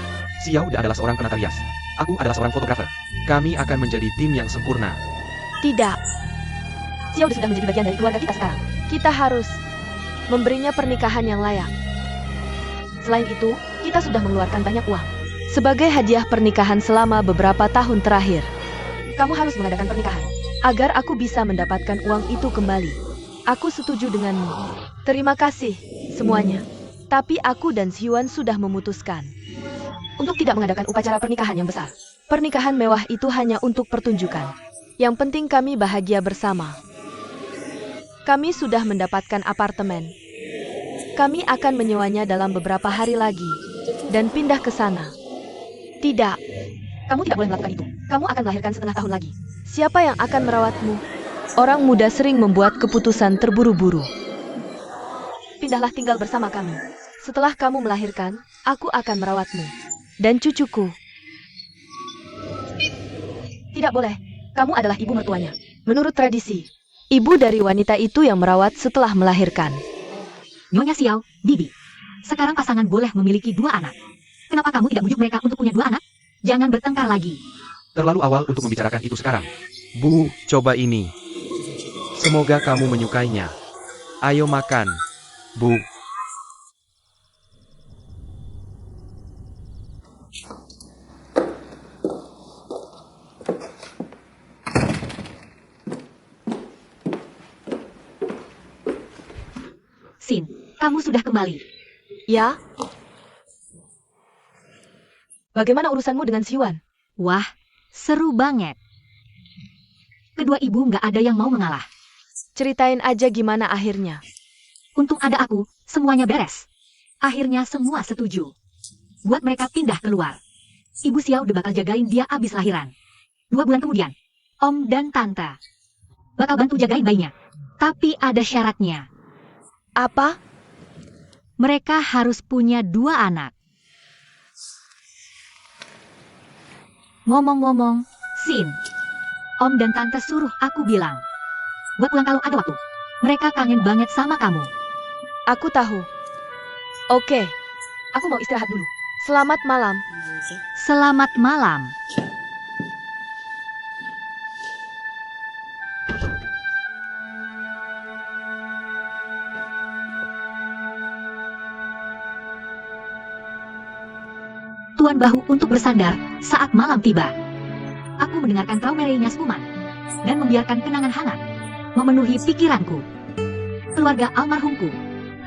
Xiao adalah seorang penata rias. Aku adalah seorang fotografer. Kami akan menjadi tim yang sempurna. Tidak. Xiao sudah menjadi bagian dari keluarga kita sekarang. Kita harus memberinya pernikahan yang layak. Selain itu, kita sudah mengeluarkan banyak uang sebagai hadiah pernikahan selama beberapa tahun terakhir. Kamu harus mengadakan pernikahan agar aku bisa mendapatkan uang itu kembali. Aku setuju denganmu. Terima kasih, semuanya. Tapi aku dan Hyuan sudah memutuskan Untuk tidak mengadakan upacara pernikahan yang besar. pernikahan mewah itu hanya untuk pertunjukan. Yang penting kami bahagia bersama. Kami sudah mendapatkan apartemen. Kami akan menyewanya dalam beberapa hari lagi dan pindah ke sana. Tidak, Kamu tidak boleh melakukan itu. Kamu akan melahirkan setengah tahun lagi. siapa yang akan merawatmu? Orang muda sering membuat keputusan terburu-buru. Pindahlah tinggal bersama kami. Setelah kamu melahirkan, aku akan merawatmu. Dan cucuku. Tidak boleh. Kamu adalah ibu mertuanya. Menurut tradisi, ibu dari wanita itu yang merawat setelah melahirkan. Nyonya Xiao, Bibi. Sekarang pasangan boleh memiliki 2 anak. Kenapa kamu tidak bujuk mereka untuk punya 2 anak? Jangan bertengkar lagi. Terlalu awal untuk membicarakan itu sekarang. Bu, coba ini. Semoga kamu menyukainya. Ayo makan, Bu. Sin, kamu sudah kembali. Ya? Bagaimana urusanmu dengan Hyuan? Wah, seru banget. Kedua ibu nggak ada yang mau mengalah. Ceritain aja gimana akhirnya. Untung ada aku, semuanya beres. Akhirnya semua setuju. Buat mereka pindah keluar. Ibu Xiao udah bakal jagain dia abis lahiran. 2 bulan kemudian, Om dan Tante bakal bantu jagain bayinya. Tapi ada syaratnya. Apa? Mereka harus punya 2 anak. Ngomong-ngomong, Sin, Om dan Tante suruh aku bilang. Buat pulang kalau ada waktu. Mereka kangen banget sama kamu. Aku tahu. Oke, Aku mau istirahat dulu. selamat malam. Selamat malam. Tuan bahu untuk bersandar saat malam tiba. Aku mendengarkan traumerenya Spuman dan membiarkan kenangan hangat memenuhi pikiranku. Keluarga almarhumku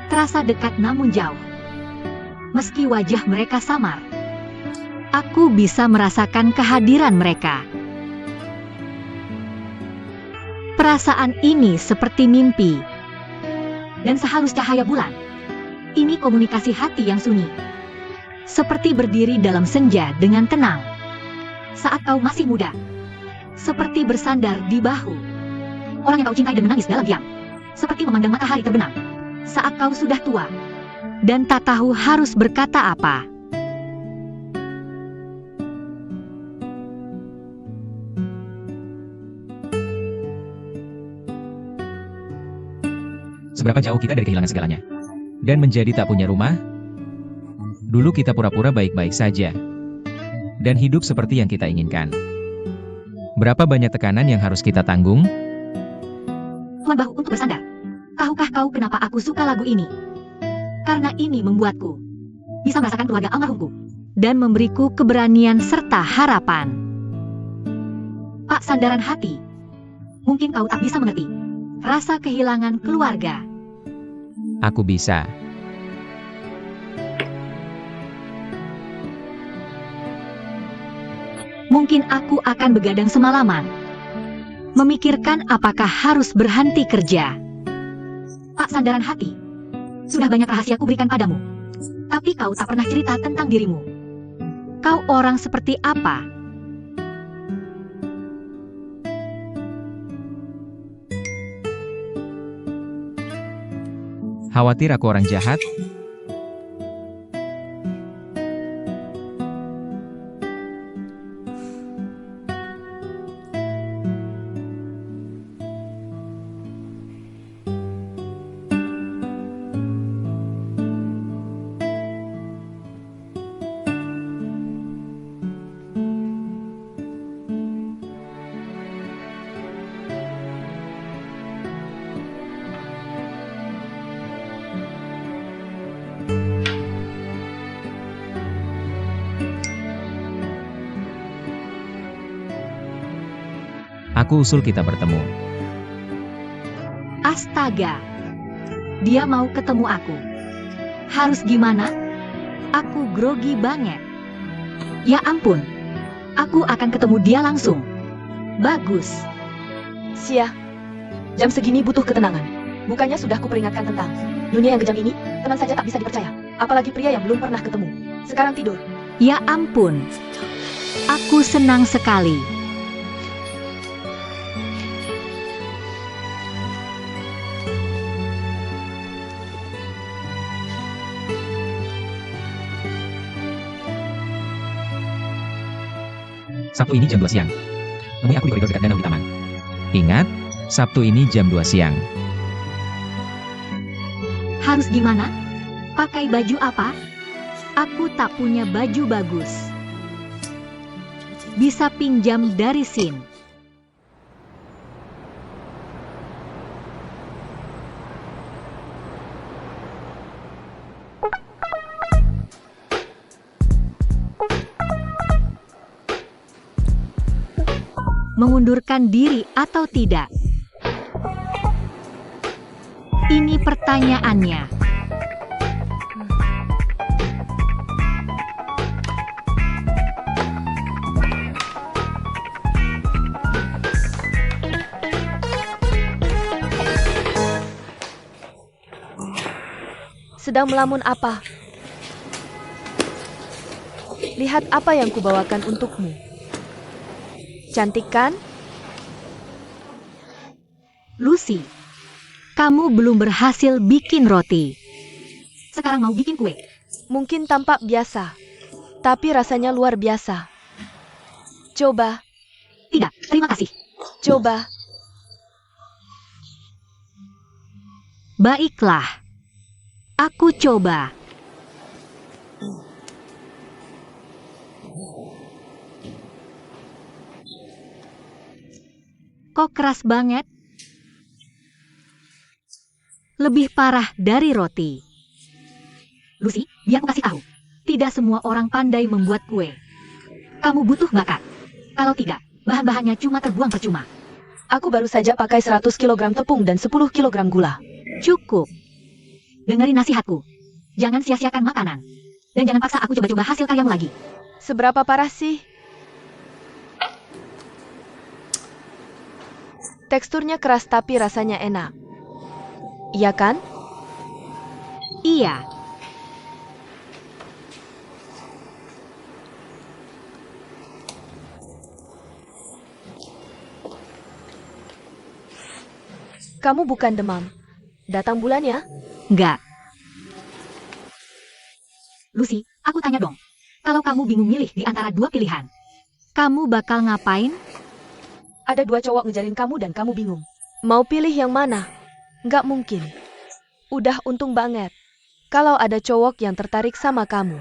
terasa dekat namun jauh. Meski wajah mereka samar, aku bisa merasakan kehadiran mereka. Perasaan ini seperti mimpi. Dan sehalus cahaya bulan, ini komunikasi hati yang sunyi. Seperti berdiri dalam senja dengan tenang. Saat kau masih muda. Seperti bersandar di bahu orang yang kau cintai dan menangis dalam diam. Seperti memandang matahari terbenam. Saat kau sudah tua dan tak tahu harus berkata apa. Seberapa jauh kita dari kehilangan segalanya. Dan menjadi tak punya rumah. Dulu kita pura-pura baik-baik saja. Dan hidup seperti yang kita inginkan. Berapa banyak tekanan yang harus kita tanggung? Tuan bahu untuk bersandar. Tahukah kau kenapa aku suka lagu ini? Karena ini membuatku bisa merasakan keluarga almarhumku. Dan memberiku keberanian serta harapan. Pak sandaran hati. Mungkin kau tak bisa mengerti. Rasa kehilangan keluarga. Aku bisa. Mungkin aku akan begadang semalaman. Memikirkan apakah harus berhenti kerja. Pak sandaran hati. Sudah banyak rahasia ku berikan padamu. Tapi kau tak pernah cerita tentang dirimu. Kau orang seperti apa? Khawatir aku orang jahat? Aku usul kita bertemu. Astaga. Dia mau ketemu aku. Harus gimana? Aku grogi banget. Ya ampun. Aku akan ketemu dia langsung. Bagus. Sia. Jam segini butuh ketenangan. Bukannya sudah kuperingatkan tentang dunia yang kejam ini? Teman saja tak bisa dipercaya. Apalagi pria yang belum pernah ketemu. Sekarang tidur. Ya ampun. Aku senang sekali. Sabtu ini jam 2 siang. Temui aku di koridor dekat danau di taman. Ingat, Sabtu ini jam 2 siang. Harus gimana? Pakai baju apa? Aku tak punya baju bagus. Bisa pinjam dari Sin. Mengundurkan diri atau tidak? Ini pertanyaannya. Sedang melamun apa? Lihat apa yang kubawakan untukmu. Cantik kan? Lucy, kamu belum berhasil bikin roti. Sekarang mau bikin kue. Mungkin tampak biasa, tapi rasanya luar biasa. Coba. Tidak, terima kasih. Coba. Baiklah. Aku coba. Kok keras banget? Lebih parah dari roti. Lucy, biar aku kasih tahu. Tidak semua orang pandai membuat kue. Kamu butuh bakat. Kalau tidak, bahan-bahannya cuma terbuang percuma. Aku baru saja pakai 100 kg tepung dan 10 kg gula. Cukup. Dengerin nasihatku. Jangan sia-siakan makanan. Dan jangan paksa aku coba-coba hasil karyamu lagi. Seberapa parah sih? Teksturnya keras tapi rasanya enak. Iya kan? Iya. Kamu bukan demam. Datang bulan ya? Enggak. Lucy, aku tanya dong. Kalau kamu bingung milih di antara dua pilihan, kamu bakal ngapain? Ada dua cowok ngejalin kamu dan kamu bingung. Mau pilih yang mana? Nggak mungkin. Udah untung banget. Kalau ada cowok yang tertarik sama kamu.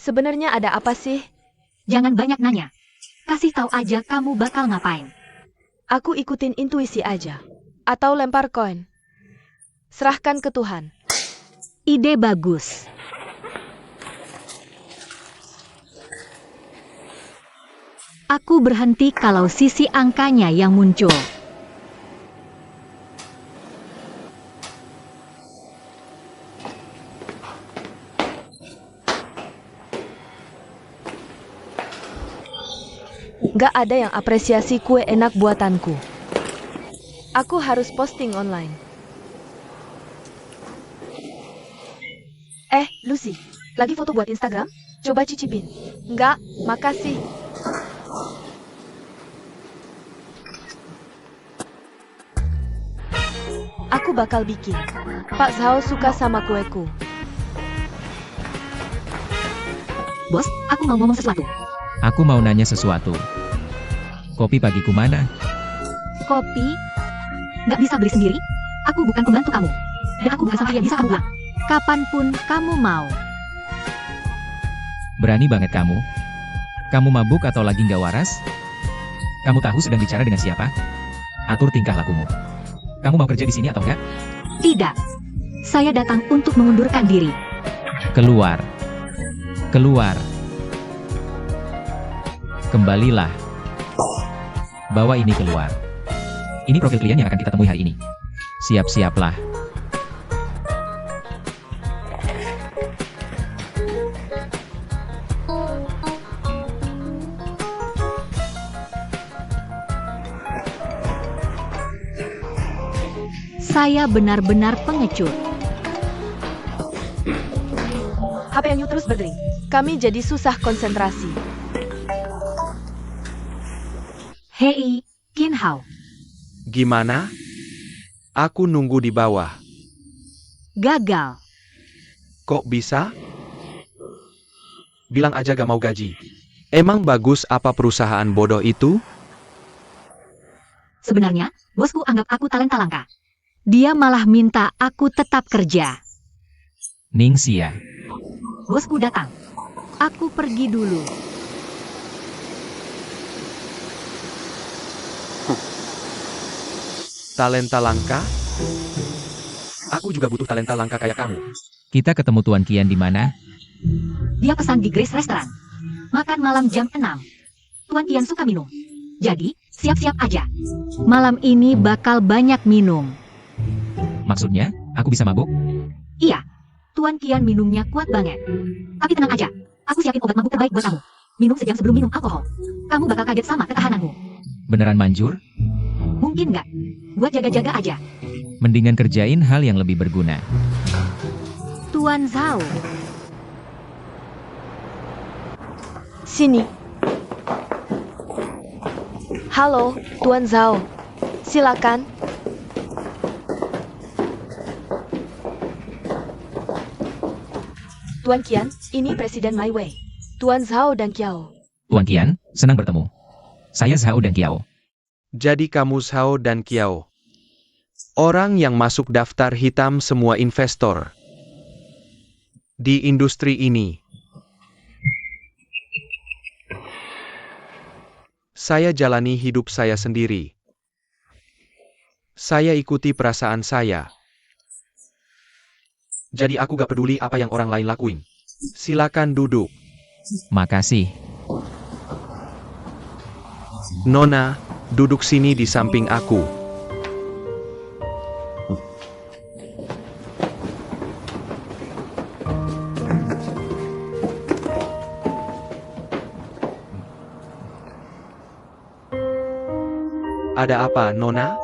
Sebenarnya ada apa sih? Jangan banyak nanya. Kasih tahu aja kamu bakal ngapain. Aku ikutin intuisi aja. Atau lempar koin. Serahkan ke Tuhan. Ide bagus. Aku berhenti kalau sisi angkanya yang muncul. Nggak ada yang apresiasi kue enak buatanku. Aku harus posting online. Lucy, lagi foto buat Instagram? Coba cicipin. Nggak, makasih. Aku bakal bikin. Pak Zhao suka sama kueku. Bos, aku mau ngomong sesuatu. Aku mau nanya sesuatu. Kopi pagiku mana? Kopi? Nggak bisa beli sendiri? Aku bukan pembantu kamu. Dan aku bukan sampai yang bisa kamu buang. Kapanpun kamu mau. Berani banget kamu. Kamu mabuk atau lagi nggak waras? Kamu tahu sedang bicara dengan siapa? Atur tingkah lakumu. Kamu mau kerja di sini atau enggak? Tidak. Saya datang untuk mengundurkan diri. Keluar. Keluar. Kembalilah. Bawa ini keluar. Ini profil klien yang akan kita temui hari ini. Siap-siaplah. Saya benar-benar pengecut. HP-nya terus berdering. Kami jadi susah konsentrasi. Hei, Qin Hao. Gimana? Aku nunggu di bawah. Gagal. Kok bisa? Bilang aja gak mau gaji. Emang bagus apa perusahaan bodoh itu? Sebenarnya, bosku anggap aku talenta langka. Dia malah minta aku tetap kerja. Ningxia. Bosku datang. Aku pergi dulu. Talenta langka? Aku juga butuh talenta langka kayak kamu. Kita ketemu Tuan Qian di mana? Dia pesan di Grace Restaurant. Makan malam jam 6. Tuan Qian suka minum. Jadi, siap-siap aja. Malam ini bakal banyak minum. Maksudnya, aku bisa mabuk? Iya, Tuan Qian minumnya kuat banget. Tapi tenang aja, aku siapin obat mabuk terbaik buat kamu. Minum sejam sebelum minum alkohol. Kamu bakal kaget sama ketahananmu. Beneran manjur? Mungkin nggak? Buat jaga-jaga aja. Mendingan kerjain hal yang lebih berguna. Tuan Zhao. Sini. Halo, Tuan Zhao. Silakan. Tuan Qian, ini Presiden My Wei. Tuan Zhao dan Kiao. Tuan Qian, senang bertemu. Saya Zhao dan Kiao. Jadi kamu Zhao dan Kiao. Orang yang masuk daftar hitam semua investor di industri ini. Saya jalani hidup saya sendiri. Saya ikuti perasaan saya. Jadi aku gak peduli apa yang orang lain lakuin. Silakan duduk. Makasih. Nona, duduk sini di samping aku. Ada apa, Nona?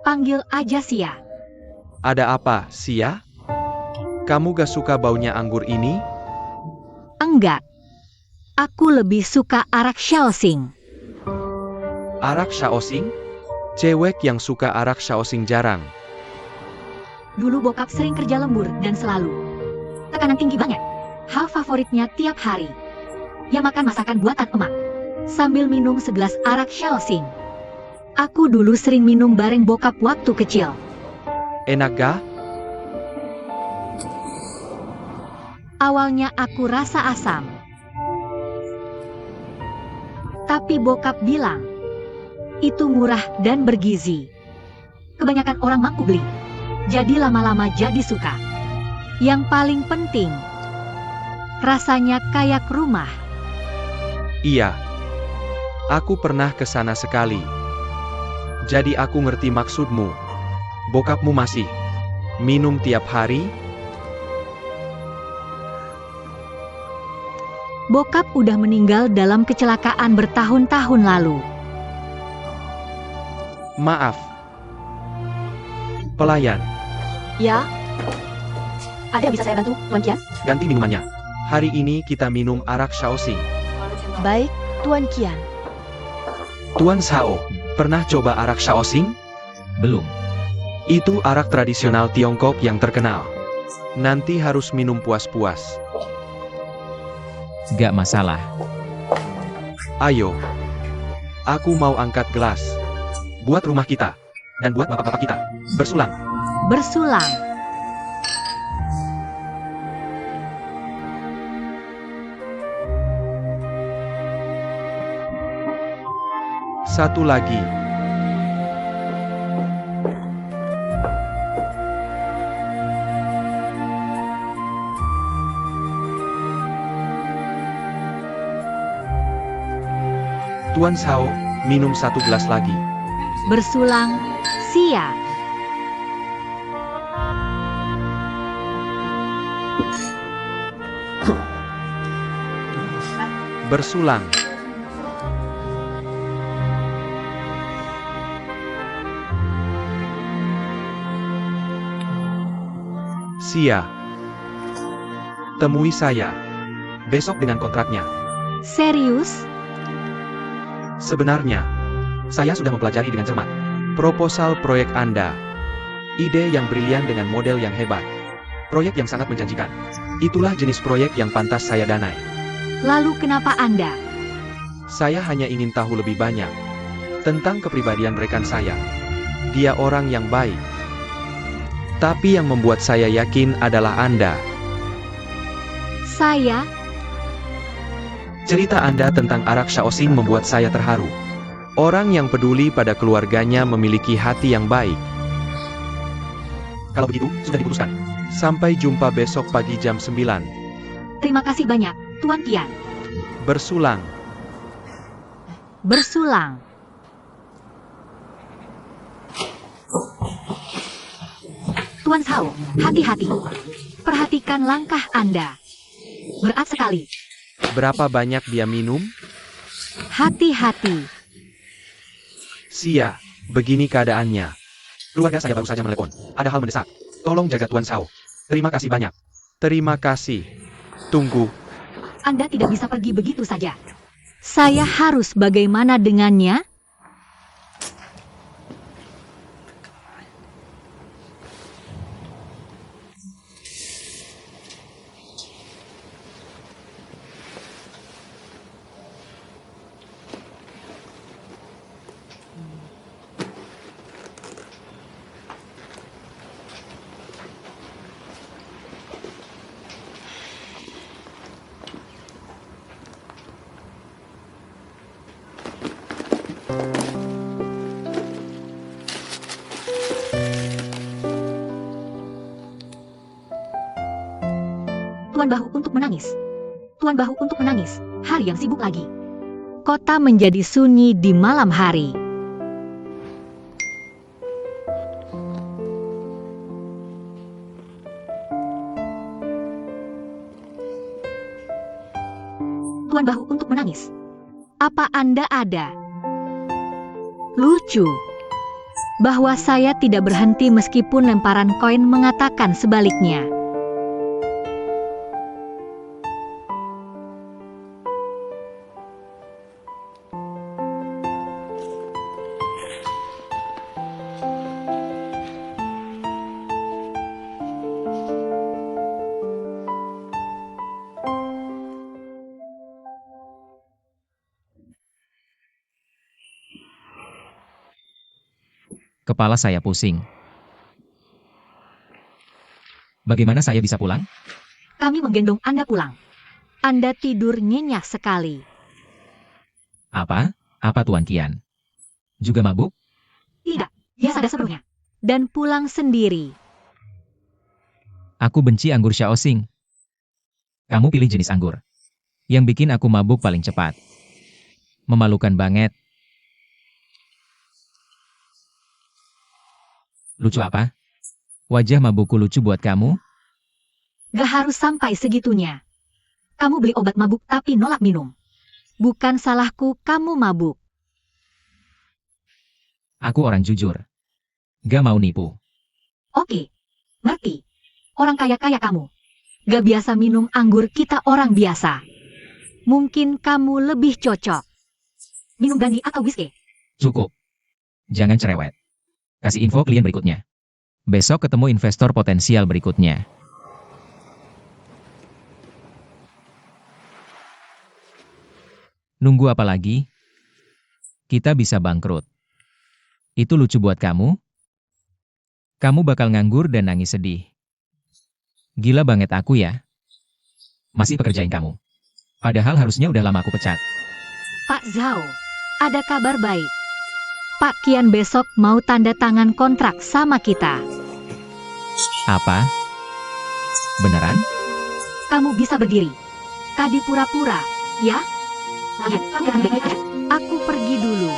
Panggil aja Sia. Ada apa, Sia? Kamu gak suka baunya anggur ini? Enggak. Aku lebih suka arak Shaoxing. Arak Shaoxing? Cewek yang suka arak Shaoxing jarang. Dulu bokap sering kerja lembur dan selalu tekanan tinggi banget. Hal favoritnya tiap hari. Ya makan masakan buatan emak. Sambil minum segelas arak Shaoxing. Aku dulu sering minum bareng bokap waktu kecil. Enak gak? Awalnya aku rasa asam. Tapi bokap bilang, itu murah dan bergizi. Kebanyakan orang mampu beli. Jadi lama-lama jadi suka. Yang paling penting, rasanya kayak rumah. Iya. Aku pernah ke sana sekali. Jadi aku ngerti maksudmu. Bokapmu masih minum tiap hari? Bokap udah meninggal dalam kecelakaan bertahun-tahun lalu. Maaf. Pelayan, Ya, Ada yang bisa saya bantu, Tuan Qian? ganti minumannya. Hari ini kita minum arak Shaoxing. baik, Tuan Qian. Tuan Zhao, pernah coba arak Shaoxing? Belum. Itu arak tradisional Tiongkok yang terkenal. Nanti harus minum puas-puas. Gak masalah. Ayo. Aku mau angkat gelas. Buat rumah kita. Dan buat bapak-bapak kita. Bersulang. Bersulang. Satu lagi. Tuan Zhao, minum satu gelas lagi. Bersulang, Sia. Bersulang. Sia. Temui saya besok dengan kontraknya. Serius? Sebenarnya, saya sudah mempelajari dengan cermat proposal proyek Anda. Ide yang brilian dengan model yang hebat. Proyek yang sangat menjanjikan. Itulah jenis proyek yang pantas saya danai. Lalu kenapa Anda? Saya hanya ingin tahu lebih banyak tentang kepribadian rekan saya. Dia orang yang baik. Tapi yang membuat saya yakin adalah Anda. Saya? Cerita Anda tentang Arak Shaoxing membuat saya terharu. Orang yang peduli pada keluarganya memiliki hati yang baik. Kalau begitu, sudah diputuskan. Sampai jumpa besok pagi jam 9. Terima kasih banyak, Tuan Qian. Bersulang. Bersulang. Tuan Zhao, hati-hati. Perhatikan langkah Anda. Berat sekali. Berapa banyak dia minum? Hati-hati. Sia, begini keadaannya. Keluarga saya baru saja menelepon. Ada hal mendesak. Tolong jaga Tuan Zhao. Terima kasih banyak. Terima kasih. Tunggu. Anda tidak bisa pergi begitu saja. Saya harus bagaimana dengannya? Tuan Bahu untuk menangis. Tuan Bahu untuk menangis. Hari yang sibuk lagi. Kota menjadi sunyi di malam hari. Tuan Bahu untuk menangis. Apa Anda ada? Lucu. Bahwa saya tidak berhenti meskipun lemparan koin mengatakan sebaliknya. Kepala saya pusing. Bagaimana saya bisa pulang? Kami menggendong Anda pulang. Anda tidur nyenyak sekali. Apa? Apa Tuan Qian? Juga mabuk? Tidak, biasa ada sebelumnya. Dan pulang sendiri. Aku benci anggur Shaoxing. Kamu pilih jenis anggur yang bikin aku mabuk paling cepat. Memalukan banget. Lucu apa? Wajah mabukku lucu buat kamu? Gak harus sampai segitunya. Kamu beli obat mabuk tapi nolak minum. Bukan salahku kamu mabuk. Aku orang jujur. Gak mau nipu. Oke, ngerti. Orang kaya-kaya kamu. Gak biasa minum anggur, kita orang biasa. Mungkin kamu lebih cocok. Minum brandy atau whisky? Cukup. Jangan cerewet. Kasih info klien berikutnya. Besok ketemu investor potensial berikutnya. Nunggu apa lagi? Kita bisa bangkrut. Itu lucu buat kamu? Kamu bakal nganggur dan nangis sedih. Gila banget aku ya. Masih pekerjain kamu. Padahal harusnya udah lama aku pecat. Pak Zhao, ada kabar baik. Pak Qian besok mau tanda tangan kontrak sama kita. Apa? Beneran? Kamu bisa berdiri. Tadi pura-pura, ya? Lihat, aku pergi dulu.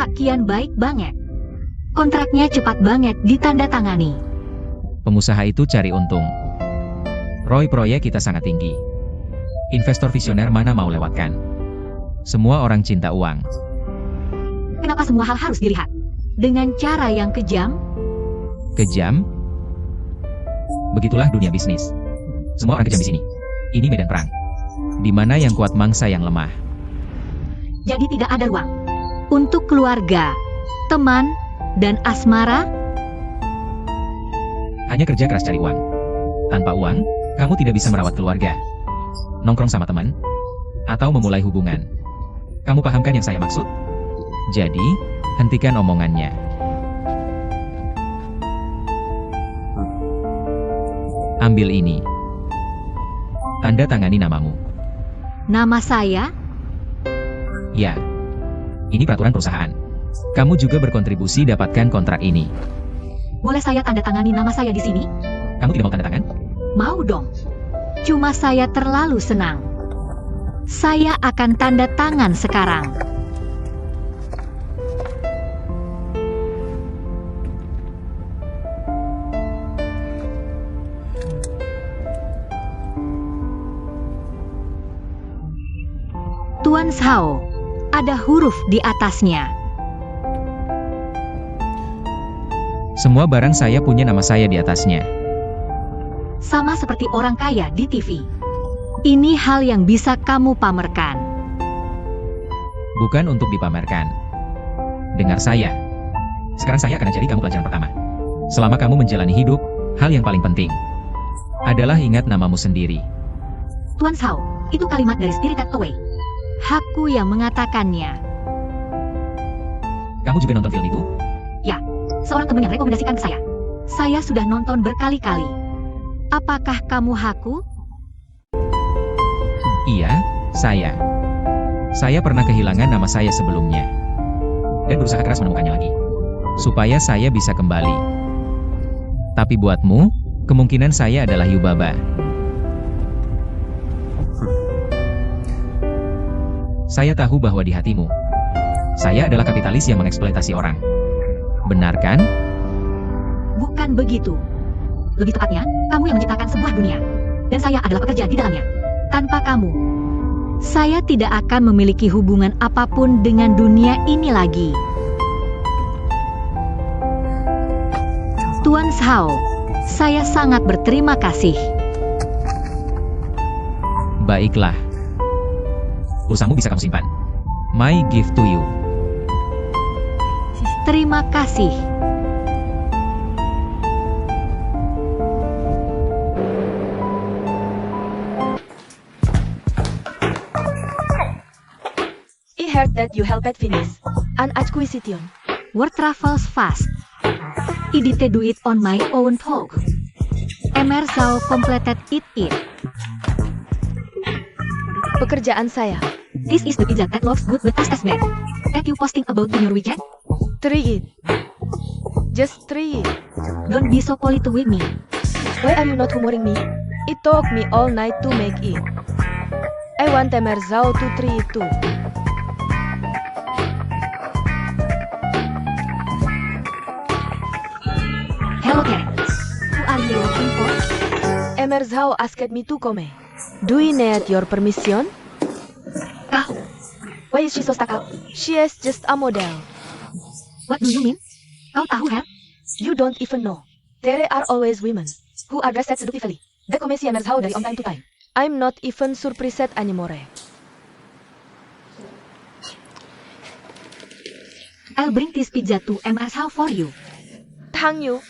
Pak Kian baik banget. Kontraknya cepat banget ditandatangani. Pengusaha itu cari untung. ROI proyek kita sangat tinggi. Investor visioner mana mau lewatkan? Semua orang cinta uang. Kenapa semua hal harus dilihat? Dengan cara yang kejam? Kejam? Begitulah dunia bisnis. Semua orang kejam di sini. Ini medan perang. Di mana yang kuat mangsa yang lemah. Jadi tidak ada ruang untuk keluarga, teman, dan asmara? Hanya kerja keras cari uang. Tanpa uang, kamu tidak bisa merawat keluarga, nongkrong sama teman, atau memulai hubungan. Kamu pahamkan yang saya maksud? Jadi, hentikan omongannya. Ambil ini. Tanda tangani namamu. Nama saya? Ya. Ini peraturan perusahaan. Kamu juga berkontribusi dapatkan kontrak ini. Boleh saya tanda tangani nama saya di sini? Kamu tidak mau tanda tangan? Mau dong. Cuma saya terlalu senang. Saya akan tanda tangan sekarang. Tuan Zhao, ada huruf di atasnya. Semua barang saya punya nama saya di atasnya. Sama seperti orang kaya di TV. Ini hal yang bisa kamu pamerkan. Bukan untuk dipamerkan. Dengar saya. Sekarang saya akan ajari kamu pelajaran pertama. Selama kamu menjalani hidup, hal yang paling penting adalah ingat namamu sendiri. Tuan Zhao, itu kalimat dari Spirited Away. Haku yang mengatakannya. Kamu juga nonton film itu? Ya, seorang teman yang rekomendasikan ke saya. Saya sudah nonton berkali-kali. Apakah kamu Haku? Iya, saya. Saya pernah kehilangan nama saya sebelumnya. Dan berusaha keras menemukannya lagi. Supaya saya bisa kembali. Tapi buatmu, kemungkinan saya adalah Yubaba. Saya tahu bahwa di hatimu, saya adalah kapitalis yang mengeksploitasi orang. Benar kan? Bukan begitu. Lebih tepatnya, kamu yang menciptakan sebuah dunia. Dan saya adalah pekerja di dalamnya. Tanpa kamu, saya tidak akan memiliki hubungan apapun dengan dunia ini lagi. Tuan Zhao, saya sangat berterima kasih. Baiklah. Pulsamu bisa kamu simpan. My gift to you. Terima kasih. I heard that you helped finish an acquisition. Word travels fast. I did do it on my own talk. Emer Zhao completed it. Pekerjaan saya. This is the pizza that looks good but tastes bad. That you posting about in your weekend? Try it. Just try it. Don't be so polite with me. Why are you not humoring me? It took me all night to make it. I want Emer Zhao to try it too. Hello there. Who are you looking for? Emer Zhao asked me to come. Do you need your permission? Kau. Why is she so stuck up? She is just a model. What do you mean? Kau tahu, Her? You don't even know. There are always women who are dressed seductively. That come si Emer Zhao dari on time to time. I'm not even surprised anymore. I'll bring this pizza to Emer's house for you. Thank you.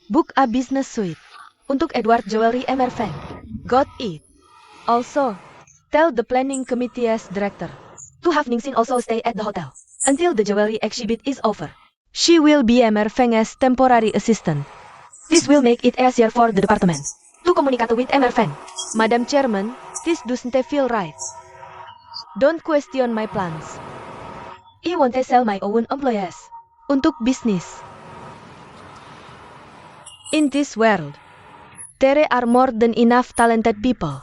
Book a business suite untuk Edward Jewelry Emer Feng. Got it. Also, tell the planning committee as director to have Ningxin also stay at the hotel until the jewelry exhibit is over. She will be Emer Feng as temporary assistant. This will make it easier for the department to communicate with Emer Feng. Madam Chairman, this doesn't feel right. Don't question my plans. I want to sell my own employees untuk bisnis. In this world, there are more than enough talented people.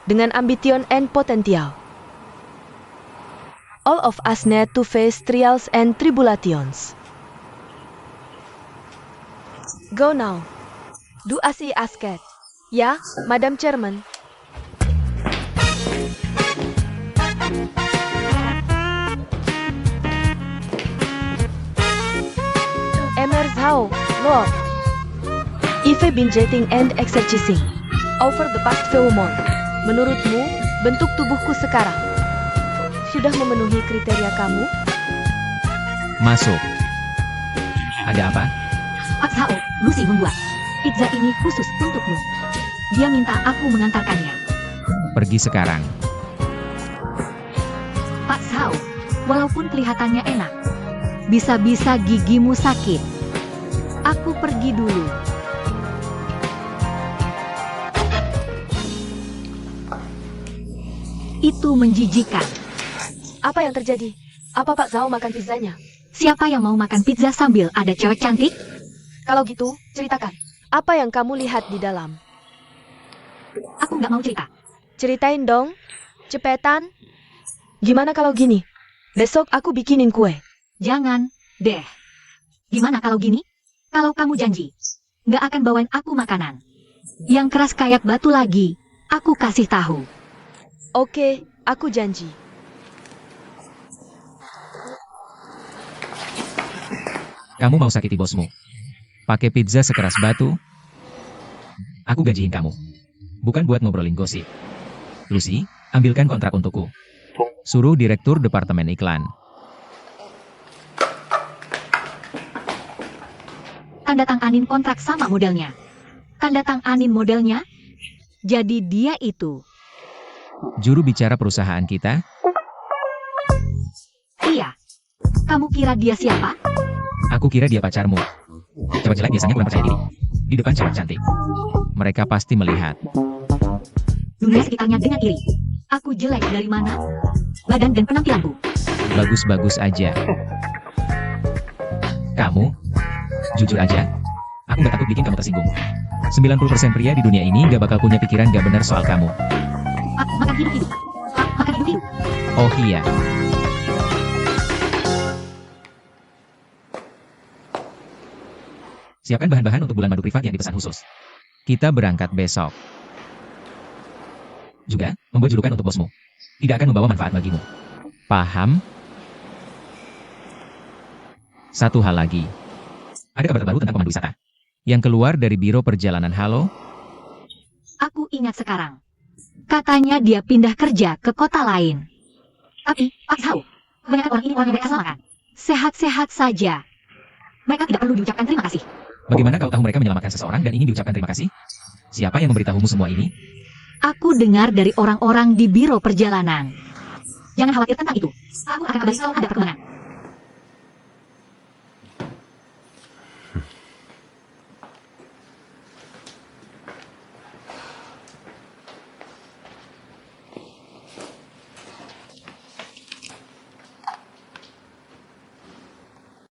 dengan ambition and potential. All of us need to face trials and tribulations. Go now. Do as I asked. Ya, Madam Chairman. Emers how? Look. I've been jetting and exercising over the past few months. Menurutmu, bentuk tubuhku sekarang sudah memenuhi kriteria kamu? Masuk. Ada apa? Pak Zhao, Lucy membuat pizza ini khusus untukmu. Dia minta aku mengantarkannya. Pergi sekarang. Pak Zhao, walaupun kelihatannya enak, bisa-bisa gigimu sakit. Aku pergi dulu. Itu menjijikan. Apa yang terjadi? Apa Pak Zhao makan pizzanya? Siapa yang mau makan pizza sambil ada cewek cantik? Kalau gitu, ceritakan. Apa yang kamu lihat di dalam? Aku nggak mau cerita. Ceritain dong. Cepetan. Gimana kalau gini? Besok aku bikinin kue. Jangan, deh. Gimana kalau gini? Kalau kamu janji, nggak akan bawain aku makanan yang keras kayak batu lagi, aku kasih tahu. Oke, aku janji. Kamu mau sakiti bosmu? Pakai pizza sekeras batu? Aku gajiin kamu. Bukan buat ngobrolin gosip. Lucy, ambilkan kontrak untukku. Suruh direktur departemen iklan. Tanda tanganin kontrak sama modelnya. Tanda tanganin modelnya? Jadi dia itu. Juru bicara perusahaan kita? Iya. Kamu kira dia siapa? Aku kira dia pacarmu. Cewek jelek biasanya kurang percaya diri. Di depan cewek cantik. Mereka pasti melihat. Dunia sekitarnya dengan iri. Aku jelek dari mana? Badan dan penampilanku. Bagus-bagus aja. Kamu? Jujur aja, aku gak takut bikin kamu tersinggung. 90% pria di dunia ini gak bakal punya pikiran gak benar soal kamu. Makan hidup-hidup. Makan hidup-hidup. Oh iya. Siapkan bahan-bahan untuk bulan madu privat yang dipesan khusus. Kita berangkat besok. Juga, membuat julukan untuk bosmu. Tidak akan membawa manfaat bagimu. Paham? Satu hal lagi. Ada kabar terbaru tentang pemandu wisata yang keluar dari biro perjalanan. Halo? Aku ingat sekarang. Katanya dia pindah kerja ke kota lain. Tapi, Pak Zhao, kebanyakan orang ini orang yang berakal makan. Sehat-sehat saja. Mereka tidak perlu diucapkan terima kasih. Bagaimana kau tahu mereka menyelamatkan seseorang dan ingin diucapkan terima kasih? Siapa yang memberitahumu semua ini? Aku dengar dari orang-orang di biro perjalanan. Jangan khawatir tentang itu. Aku akan kabari kalau ada perkembangan.